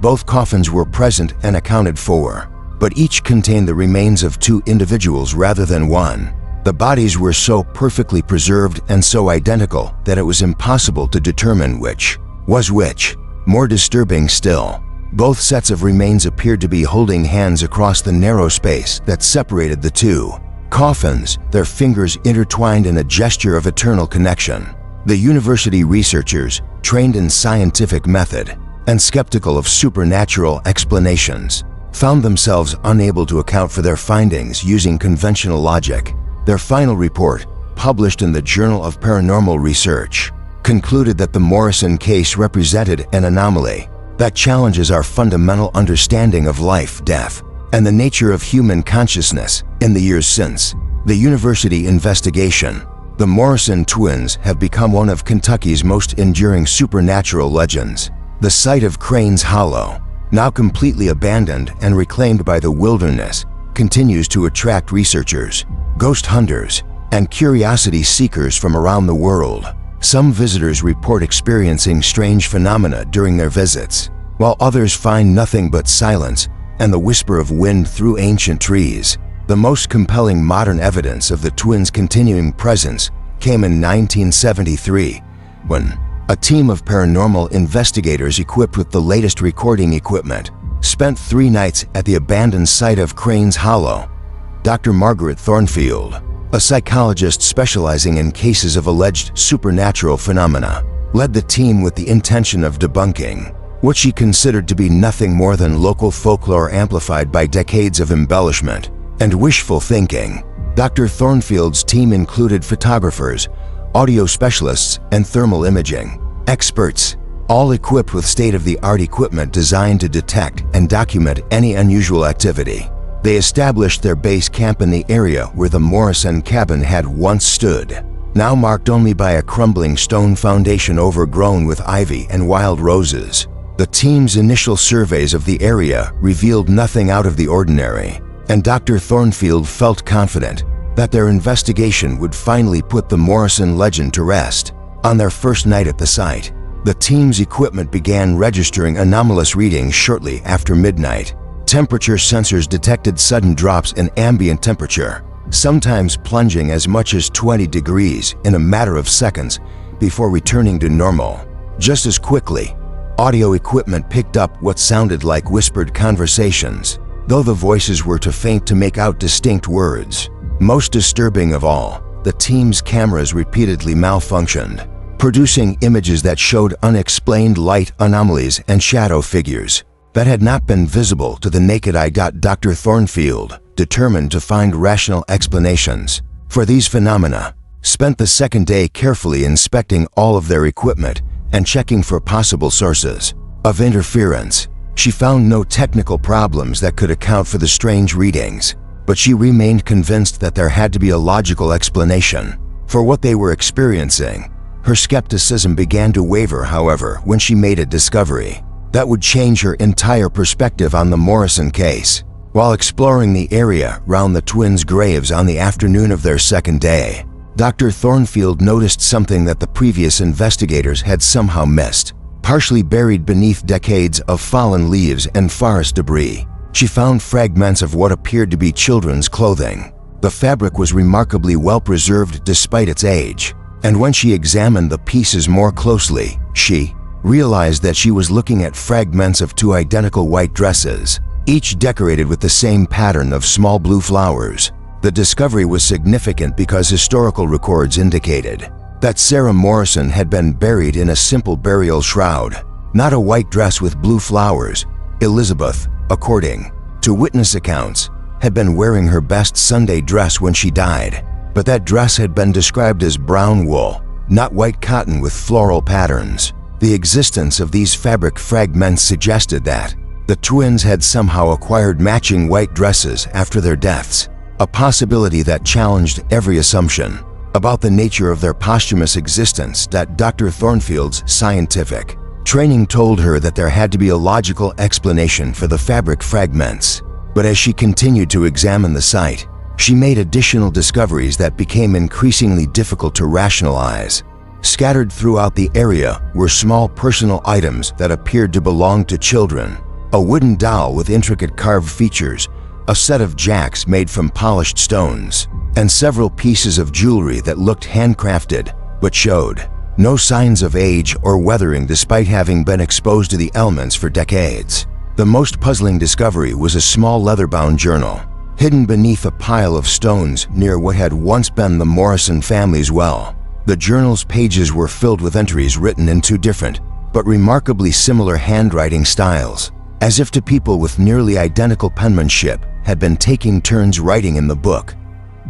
Both coffins were present and accounted for, but each contained the remains of two individuals rather than one. The bodies were so perfectly preserved and so identical that it was impossible to determine which was which. More disturbing still, both sets of remains appeared to be holding hands across the narrow space that separated the two coffins, their fingers intertwined in a gesture of eternal connection. The university researchers, trained in scientific method and skeptical of supernatural explanations, found themselves unable to account for their findings using conventional logic. Their final report, published in the Journal of Paranormal Research, concluded that the Morrison case represented an anomaly that challenges our fundamental understanding of life, death, and the nature of human consciousness. In the years since the university investigation, the Morrison twins have become one of Kentucky's most enduring supernatural legends. The site of Crane's Hollow, now completely abandoned and reclaimed by the wilderness, continues to attract researchers, ghost hunters, and curiosity seekers from around the world. Some visitors report experiencing strange phenomena during their visits, while others find nothing but silence and the whisper of wind through ancient trees. The most compelling modern evidence of the twins' continuing presence came in 1973, when a team of paranormal investigators equipped with the latest recording equipment spent 3 nights at the abandoned site of Crane's Hollow. Dr. Margaret Thornfield, a psychologist specializing in cases of alleged supernatural phenomena, led the team with the intention of debunking what she considered to be nothing more than local folklore amplified by decades of embellishment and wishful thinking. Dr. Thornfield's team included photographers, audio specialists, and thermal imaging experts, all equipped with state-of-the-art equipment designed to detect and document any unusual activity. They established their base camp in the area where the Morrison cabin had once stood, now marked only by a crumbling stone foundation overgrown with ivy and wild roses. The team's initial surveys of the area revealed nothing out of the ordinary, and Dr. Thornfield felt confident that their investigation would finally put the Morrison legend to rest. On their first night at the site, the team's equipment began registering anomalous readings shortly after midnight. Temperature sensors detected sudden drops in ambient temperature, sometimes plunging as much as 20 degrees in a matter of seconds before returning to normal. Just as quickly, audio equipment picked up what sounded like whispered conversations, though the voices were too faint to make out distinct words. Most disturbing of all, the team's cameras repeatedly malfunctioned, producing images that showed unexplained light anomalies and shadow figures that had not been visible to the naked eye. Dr. Thornfield, determined to find rational explanations for these phenomena, spent the second day carefully inspecting all of their equipment and checking for possible sources of interference. She found no technical problems that could account for the strange readings, but she remained convinced that there had to be a logical explanation for what they were experiencing. Her skepticism began to waver, however, when she made a discovery that would change her entire perspective on the Morrison case. While exploring the area around the twins' graves on the afternoon of their second day, Dr. Thornfield noticed something that the previous investigators had somehow missed. Partially buried beneath decades of fallen leaves and forest debris, she found fragments of what appeared to be children's clothing. The fabric was remarkably well preserved despite its age, and when she examined the pieces more closely, she realized that she was looking at fragments of 2 identical white dresses, each decorated with the same pattern of small blue flowers. The discovery was significant because historical records indicated that Sarah Morrison had been buried in a simple burial shroud, not a white dress with blue flowers. Elizabeth, according to witness accounts, had been wearing her best Sunday dress when she died, but that dress had been described as brown wool, not white cotton with floral patterns. The existence of these fabric fragments suggested that the twins had somehow acquired matching white dresses after their deaths, a possibility that challenged every assumption about the nature of their posthumous existence. Dr. Thornfield's scientific training told her that there had to be a logical explanation for the fabric fragments, but as she continued to examine the site, she made additional discoveries that became increasingly difficult to rationalize. Scattered throughout the area were small personal items that appeared to belong to children. A wooden doll with intricate carved features a set of jacks made from polished stones, and several pieces of jewelry that looked handcrafted but showed no signs of age or weathering despite having been exposed to the elements for decades. The most puzzling discovery was a small leather-bound journal hidden beneath a pile of stones near what had once been the Morrison family's well. The journal's pages were filled with entries written in two different but remarkably similar handwriting styles, as if two people with nearly identical penmanship had been taking turns writing in the book.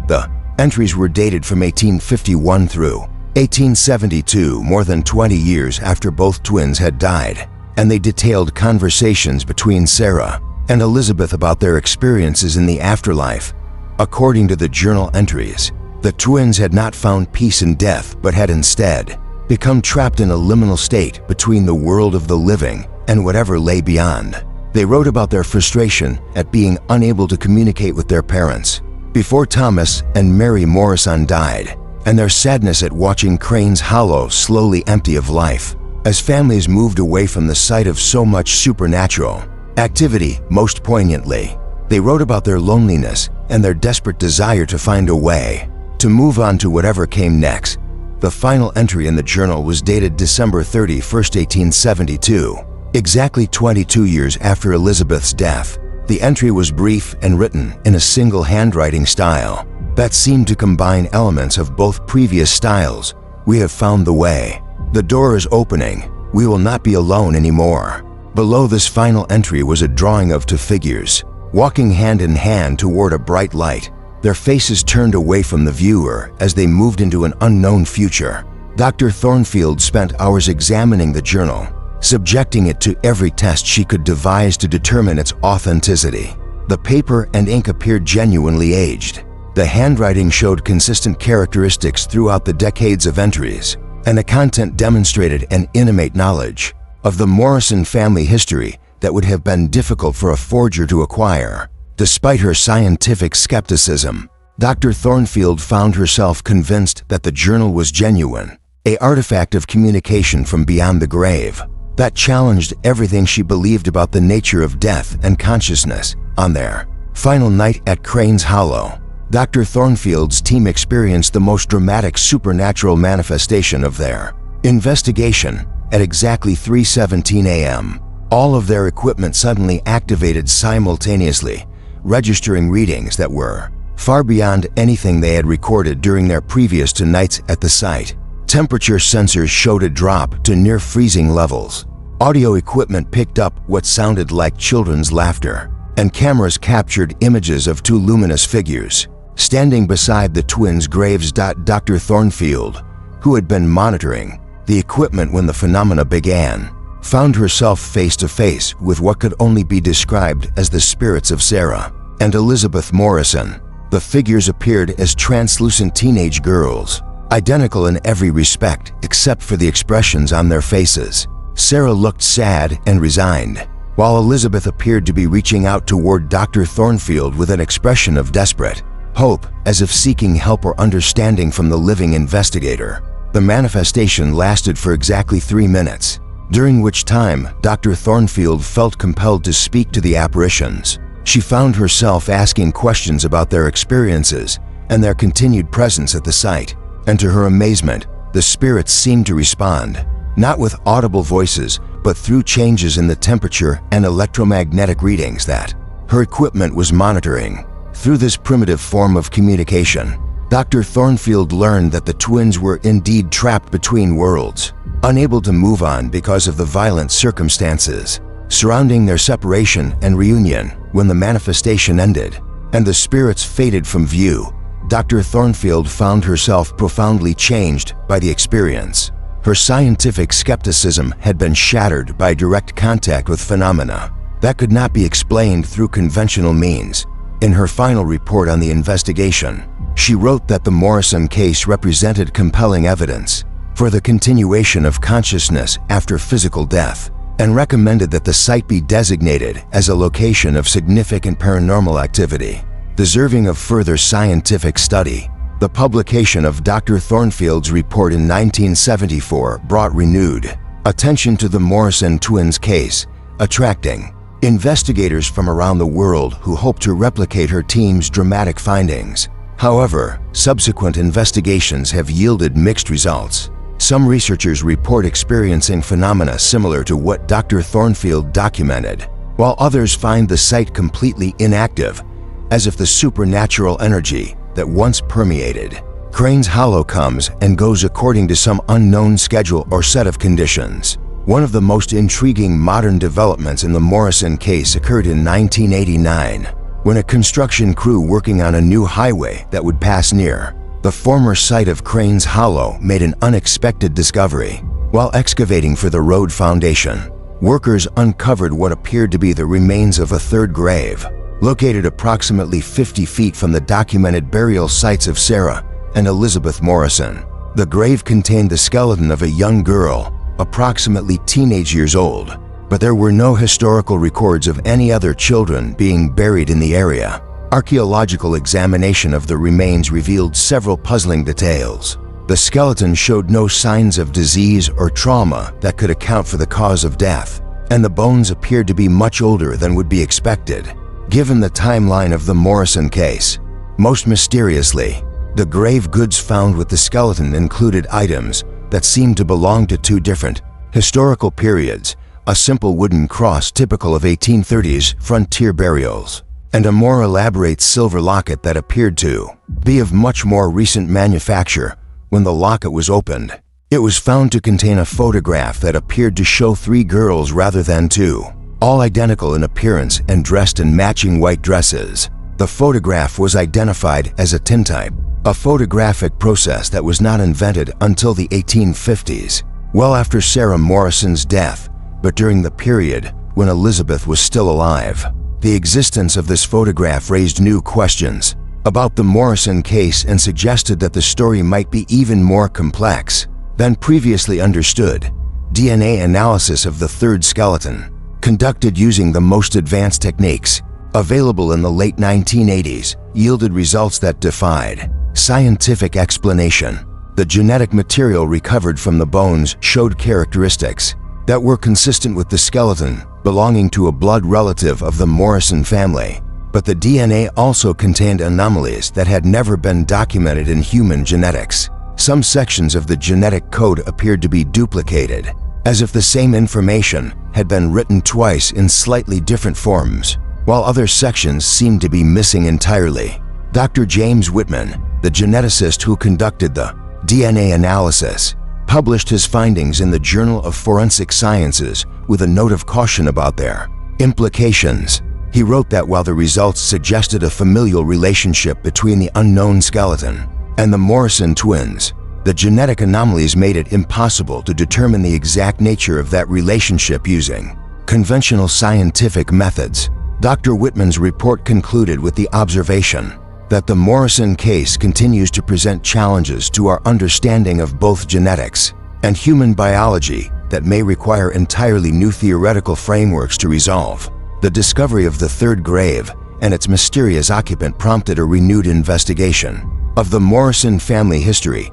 The entries were dated from 1851 through 1872, more than 20 years after both twins had died, and they detailed conversations between Sarah and Elizabeth about their experiences in the afterlife. According to the journal entries, the twins had not found peace in death but had instead become trapped in a liminal state between the world of the living and whatever lay beyond. They wrote about their frustration at being unable to communicate with their parents before Thomas and Mary Morrison died, and their sadness at watching Crane's Hollow slowly empty of life as families moved away from the site of so much supernatural activity. Most poignantly, they wrote about their loneliness and their desperate desire to find a way to move on to whatever came next. The final entry in the journal was dated December 31, 1872, exactly 22 years after Elizabeth's death. The entry was brief and written in a single handwriting style that seemed to combine elements of both previous styles. "We have found the way. The door is opening. We will not be alone anymore." Below this final entry was a drawing of two figures walking hand in hand toward a bright light, their faces turned away from the viewer as they moved into an unknown future. Dr. Thornfield spent hours examining the journal, subjecting it to every test she could devise to determine its authenticity. The paper and ink appeared genuinely aged. The handwriting showed consistent characteristics throughout the decades of entries, and the content demonstrated an intimate knowledge of the Morrison family history that would have been difficult for a forger to acquire. Despite her scientific skepticism, Dr. Thornfield found herself convinced that the journal was genuine, an artifact of communication from beyond the grave that challenged everything she believed about the nature of death and consciousness. On their final night at Crane's Hollow, Dr. Thornfield's team experienced the most dramatic supernatural manifestation of their investigation. At exactly 3:17 a.m., all of their equipment suddenly activated simultaneously, registering readings that were far beyond anything they had recorded during their previous two nights at the site. Temperature sensors showed a drop to near freezing levels. Audio equipment picked up what sounded like children's laughter, and cameras captured images of two luminous figures standing beside the twins' graves. Dr. Thornfield, who had been monitoring the equipment when the phenomena began, found herself face to face with what could only be described as the spirits of Sarah and Elizabeth Morrison. The figures appeared as translucent teenage girls, identical in every respect except for the expressions on their faces. Sarah looked sad and resigned, while Elizabeth appeared to be reaching out toward Dr. Thornfield with an expression of desperate hope, as if seeking help or understanding from the living investigator. The manifestation lasted for exactly 3 minutes, during which time Dr. Thornfield felt compelled to speak to the apparitions. She found herself asking questions about their experiences and their continued presence at the site, and to her amazement, the spirits seemed to respond, not with audible voices, but through changes in the temperature and electromagnetic readings that her equipment was monitoring. Through this primitive form of communication, Dr. Thornfield learned that the twins were indeed trapped between worlds, unable to move on because of the violent circumstances surrounding their separation and reunion. When the manifestation ended and the spirits faded from view, Dr. Thornfield found herself profoundly changed by the experience. Her scientific skepticism had been shattered by direct contact with phenomena that could not be explained through conventional means. In her final report on the investigation, she wrote that the Morrison case represented compelling evidence for the continuation of consciousness after physical death, and recommended that the site be designated as a location of significant paranormal activity, deserving of further scientific study. The publication of Dr. Thornfield's report in 1974 brought renewed attention to the Morrison twins case, attracting investigators from around the world who hope to replicate her team's dramatic findings. However, subsequent investigations have yielded mixed results. Some researchers report experiencing phenomena similar to what Dr. Thornfield documented, while others find the site completely inactive, as if the supernatural energy that once permeated Crane's Hollow comes and goes according to some unknown schedule or set of conditions. One of the most intriguing modern developments in the Morrison case occurred in 1989, when a construction crew working on a new highway that would pass near the former site of Crane's Hollow made an unexpected discovery. While excavating for the road foundation, workers uncovered what appeared to be the remains of a third grave, located approximately 50 feet from the documented burial sites of Sarah and Elizabeth Morrison. The grave contained the skeleton of a young girl, approximately teenage years old, but there were no historical records of any other children being buried in the area. Archaeological examination of the remains revealed several puzzling details. The skeleton showed no signs of disease or trauma that could account for the cause of death, and the bones appeared to be much older than would be expected, given the timeline of the Morrison case. Most mysteriously, the grave goods found with the skeleton included items that seemed to belong to two different historical periods: a simple wooden cross typical of 1830s frontier burials, and a more elaborate silver locket that appeared to be of much more recent manufacture. When the locket was opened, it was found to contain a photograph that appeared to show three girls rather than two, all identical in appearance and dressed in matching white dresses. The photograph was identified as a tintype, a photographic process that was not invented until the 1850s, well after Sarah Morrison's death, but during the period when Elizabeth was still alive. The existence of this photograph raised new questions about the Morrison case and suggested that the story might be even more complex than previously understood. DNA analysis of the third skeleton, conducted using the most advanced techniques available in the late 1980s, yielded results that defied scientific explanation. The genetic material recovered from the bones showed characteristics that were consistent with the skeleton belonging to a blood relative of the Morrison family, but the DNA also contained anomalies that had never been documented in human genetics. Some sections of the genetic code appeared to be duplicated, as if the same information had been written twice in slightly different forms, while other sections seemed to be missing entirely. Dr. James Whitman, the geneticist who conducted the DNA analysis, published his findings in the Journal of Forensic Sciences with a note of caution about their implications. He wrote that while the results suggested a familial relationship between the unknown skeleton and the Morrison twins, the genetic anomalies made it impossible to determine the exact nature of that relationship using conventional scientific methods. Dr. Whitman's report concluded with the observation that the Morrison case continues to present challenges to our understanding of both genetics and human biology that may require entirely new theoretical frameworks to resolve. The discovery of the third grave and its mysterious occupant prompted a renewed investigation of the Morrison family history,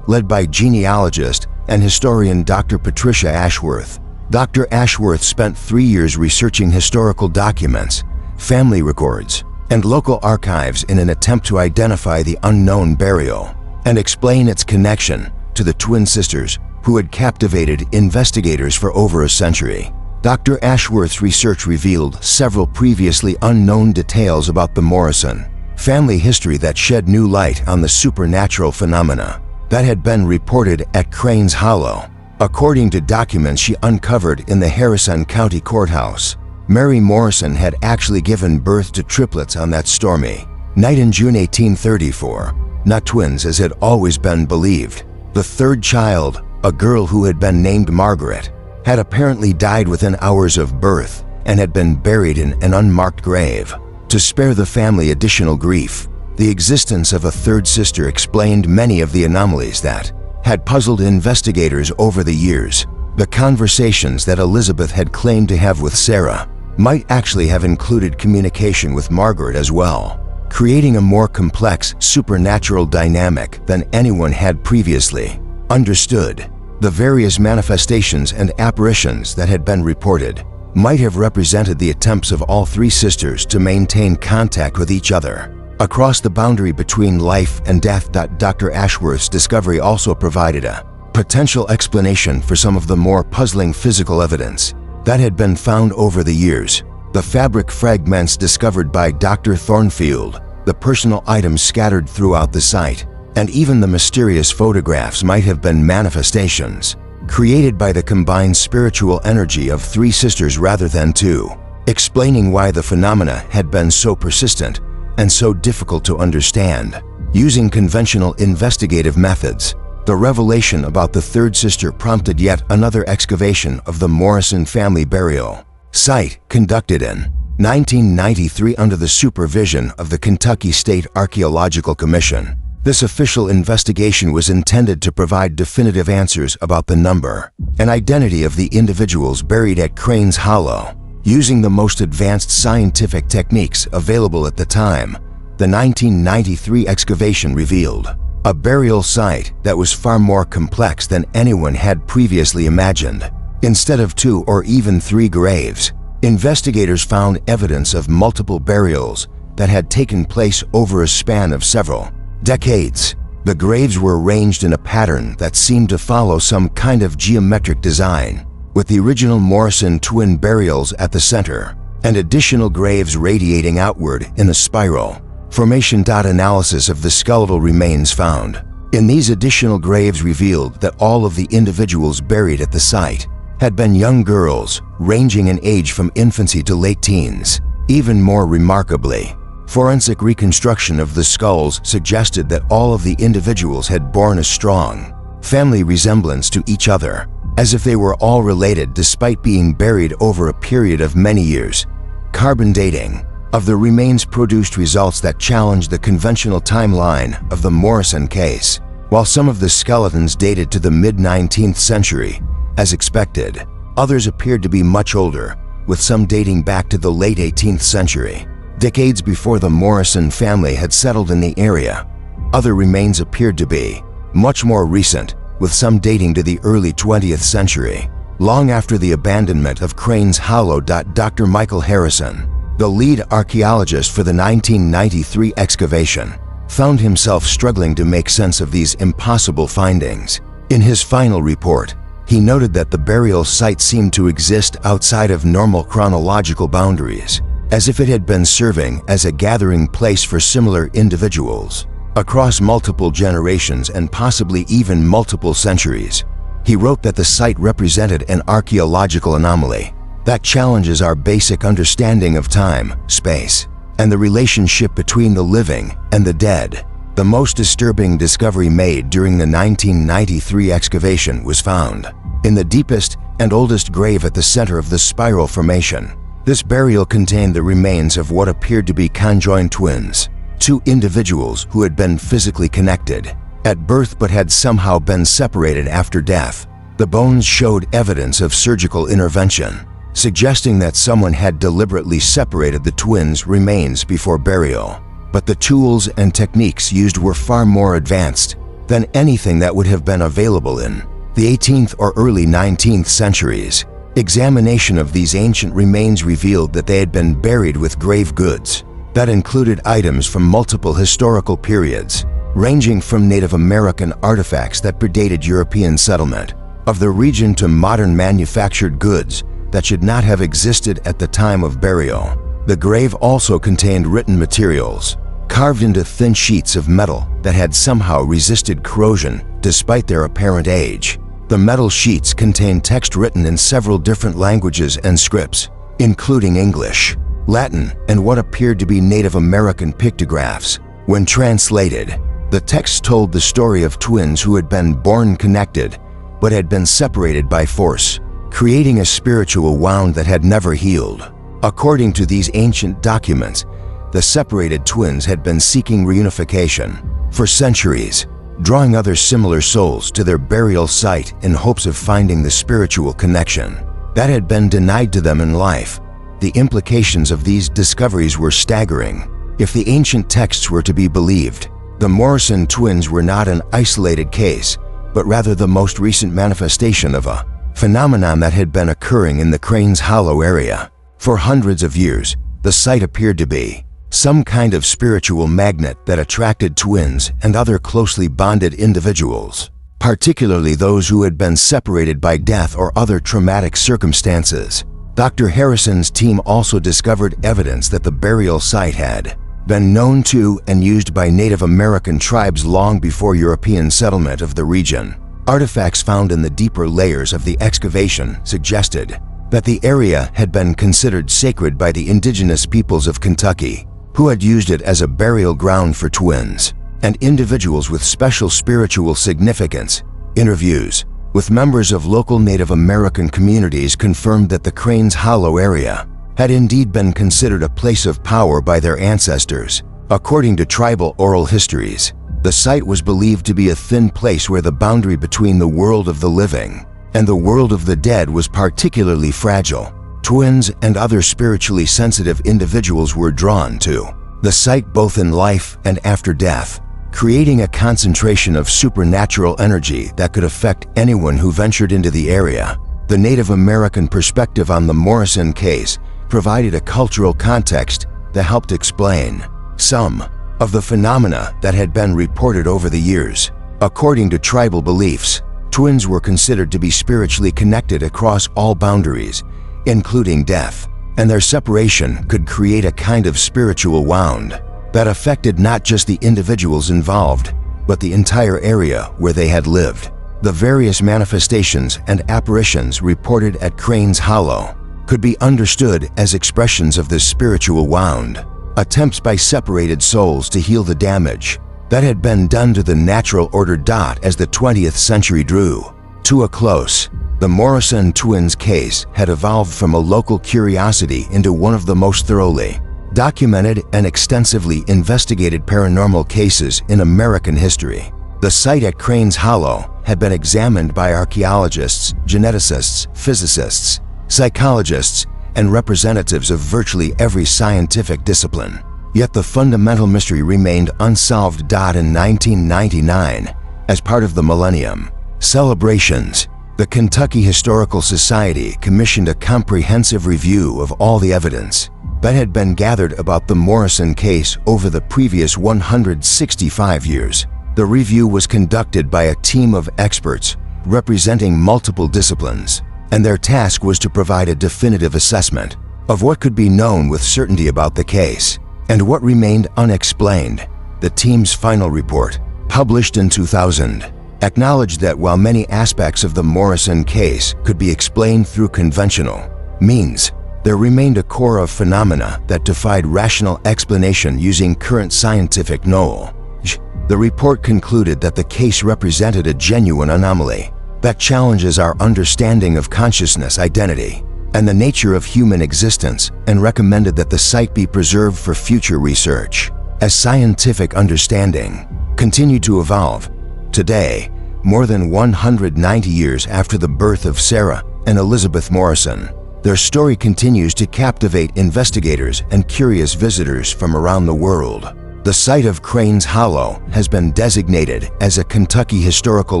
led by genealogist and historian Dr. Patricia Ashworth. Dr. Ashworth spent 3 years researching historical documents, family records, and local archives in an attempt to identify the unknown burial and explain its connection to the twin sisters who had captivated investigators for over a century. Dr. Ashworth's research revealed several previously unknown details about the Morrison family history that shed new light on the supernatural phenomena that had been reported at Crane's Hollow. According to documents she uncovered in the Harrison County Courthouse, Mary Morrison had actually given birth to triplets on that stormy night in June 1834, not twins as had always been believed. The third child, a girl who had been named Margaret, had apparently died within hours of birth and had been buried in an unmarked grave. To spare the family additional grief, the existence of a third sister explained many of the anomalies that had puzzled investigators over the years. The conversations that Elizabeth had claimed to have with Sarah might actually have included communication with Margaret as well, creating a more complex supernatural dynamic than anyone had previously understood. The various manifestations and apparitions that had been reported might have represented the attempts of all three sisters to maintain contact with each other across the boundary between life and death. Dr. Ashworth's discovery also provided a potential explanation for some of the more puzzling physical evidence that had been found over the years. The fabric fragments discovered by Dr. Thornfield, the personal items scattered throughout the site, and even the mysterious photographs might have been manifestations created by the combined spiritual energy of three sisters rather than two, explaining why the phenomena had been so persistent and so difficult to understand. Using conventional investigative methods, the revelation about the third sister prompted yet another excavation of the Morrison family burial site conducted in 1993 under the supervision of the Kentucky State Archaeological Commission. This official investigation was intended to provide definitive answers about the number and identity of the individuals buried at Cranes Hollow. Using the most advanced scientific techniques available at the time, the 1993 excavation revealed a burial site that was far more complex than anyone had previously imagined. Instead of 2 or even 3 graves, investigators found evidence of multiple burials that had taken place over a span of several decades. The graves were arranged in a pattern that seemed to follow some kind of geometric design, with the original Morrison twin burials at the center and additional graves radiating outward in a spiral formation. Analysis of the skeletal remains found in these additional graves revealed that all of the individuals buried at the site had been young girls ranging in age from infancy to late teens. Even more remarkably, forensic reconstruction of the skulls suggested that all of the individuals had borne a strong family resemblance to each other, as if they were all related despite being buried over a period of many years. Carbon dating of the remains produced results that challenged the conventional timeline of the Morrison case. While some of the skeletons dated to the mid-19th century, as expected, others appeared to be much older, with some dating back to the late 18th century, decades before the Morrison family had settled in the area. Other remains appeared to be much more recent, with some dating to the early 20th century, long after the abandonment of Cranes Hollow. Dr. Michael Harrison, the lead archaeologist for the 1993 excavation, found himself struggling to make sense of these impossible findings. In his final report, he noted that the burial site seemed to exist outside of normal chronological boundaries, as if it had been serving as a gathering place for similar individuals across multiple generations and possibly even multiple centuries. He wrote that the site represented an archaeological anomaly that challenges our basic understanding of time, space, and the relationship between the living and the dead. The most disturbing discovery made during the 1993 excavation was found in the deepest and oldest grave at the center of the spiral formation. This burial contained the remains of what appeared to be conjoined twins, 2 individuals who had been physically connected at birth but had somehow been separated after death. The bones showed evidence of surgical intervention, suggesting that someone had deliberately separated the twins' remains before burial. But the tools and techniques used were far more advanced than anything that would have been available in the 18th or early 19th centuries. Examination of these ancient remains revealed that they had been buried with grave goods that included items from multiple historical periods, ranging from Native American artifacts that predated European settlement of the region to modern manufactured goods that should not have existed at the time of burial. The grave also contained written materials, carved into thin sheets of metal that had somehow resisted corrosion despite their apparent age. The metal sheets contained text written in several different languages and scripts, including English, Latin, and what appeared to be Native American pictographs. When translated, the text told the story of twins who had been born connected but had been separated by force, creating a spiritual wound that had never healed. According to these ancient documents, the separated twins had been seeking reunification for centuries, drawing other similar souls to their burial site in hopes of finding the spiritual connection that had been denied to them in life. The implications of these discoveries were staggering. If the ancient texts were to be believed, the Morrison twins were not an isolated case, but rather the most recent manifestation of a phenomenon that had been occurring in the Cranes Hollow area. For hundreds of years, the site appeared to be some kind of spiritual magnet that attracted twins and other closely bonded individuals, particularly those who had been separated by death or other traumatic circumstances. Dr. Harrison's team also discovered evidence that the burial site had been known to and used by Native American tribes long before European settlement of the region. Artifacts found in the deeper layers of the excavation suggested that the area had been considered sacred by the indigenous peoples of Kentucky, who had used it as a burial ground for twins and individuals with special spiritual significance. Interviews with members of local Native American communities confirmed that the Cranes Hollow area had indeed been considered a place of power by their ancestors. According to tribal oral histories, the site was believed to be a thin place where the boundary between the world of the living and the world of the dead was particularly fragile. Twins and other spiritually sensitive individuals were drawn to the site both in life and after death, creating a concentration of supernatural energy that could affect anyone who ventured into the area. The Native American perspective on the Morrison case provided a cultural context that helped explain some of the phenomena that had been reported over the years. According to tribal beliefs, twins were considered to be spiritually connected across all boundaries, including death, and their separation could create a kind of spiritual wound that affected not just the individuals involved, but the entire area where they had lived. The various manifestations and apparitions reported at Cranes Hollow could be understood as expressions of this spiritual wound, attempts by separated souls to heal the damage that had been done to the natural order. As the 20th century drew to a close, the Morrison twins case had evolved from a local curiosity into one of the most thoroughly documented and extensively investigated paranormal cases in American history. The site at Cranes Hollow had been examined by archaeologists, geneticists, physicists, psychologists, and representatives of virtually every scientific discipline. Yet the fundamental mystery remained unsolved. In 1999, as part of the Millennium celebrations, the Kentucky Historical Society commissioned a comprehensive review of all the evidence that had been gathered about the Morrison case over the previous 165 years. The review was conducted by a team of experts representing multiple disciplines, and their task was to provide a definitive assessment of what could be known with certainty about the case and what remained unexplained. The team's final report, published in 2000, acknowledged that while many aspects of the Morrison case could be explained through conventional means, there remained a core of phenomena that defied rational explanation using current scientific knowledge. The report concluded that the case represented a genuine anomaly that challenges our understanding of consciousness, identity, and the nature of human existence, and recommended that the site be preserved for future research. As scientific understanding continued to evolve, today, more than 190 years after the birth of Sarah and Elizabeth Morrison, their story continues to captivate investigators and curious visitors from around the world. The site of Cranes Hollow has been designated as a Kentucky historical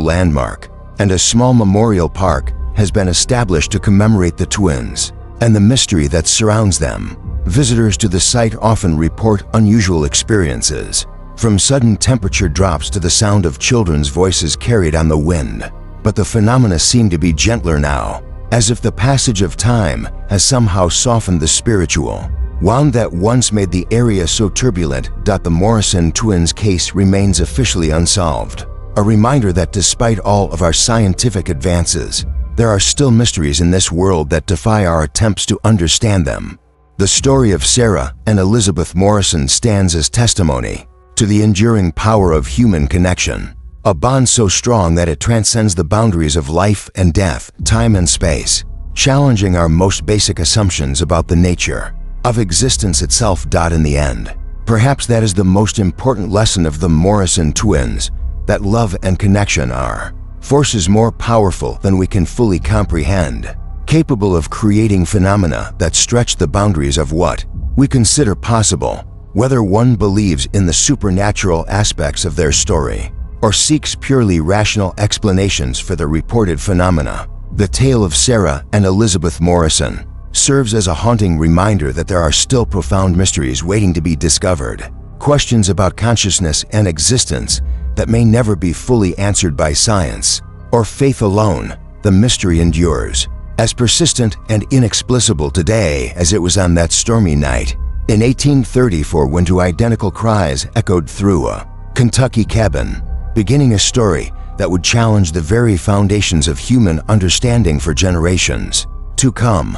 landmark, and a small memorial park has been established to commemorate the twins and the mystery that surrounds them. Visitors to the site often report unusual experiences, from sudden temperature drops to the sound of children's voices carried on the wind. But the phenomena seem to be gentler now, as if the passage of time has somehow softened the spiritual wound that once made the area so turbulent. The Morrison twins case remains officially unsolved, a reminder that despite all of our scientific advances, there are still mysteries in this world that defy our attempts to understand them. The story of Sarah and Elizabeth Morrison stands as testimony to the enduring power of human connection, a bond so strong that it transcends the boundaries of life and death, time and space, challenging our most basic assumptions about the nature of existence itself. In the end, perhaps that is the most important lesson of the Morrison twins, that love and connection are forces more powerful than we can fully comprehend, capable of creating phenomena that stretch the boundaries of what we consider possible. Whether one believes in the supernatural aspects of their story or seeks purely rational explanations for the reported phenomena, The tale of Sarah and Elizabeth Morrison serves as a haunting reminder that there are still profound mysteries waiting to be discovered, questions about consciousness and existence that may never be fully answered by science or faith alone. The mystery endures, as persistent and inexplicable today as it was on that stormy night in 1834 when two identical cries echoed through a Kentucky cabin, beginning a story that would challenge the very foundations of human understanding for generations to come.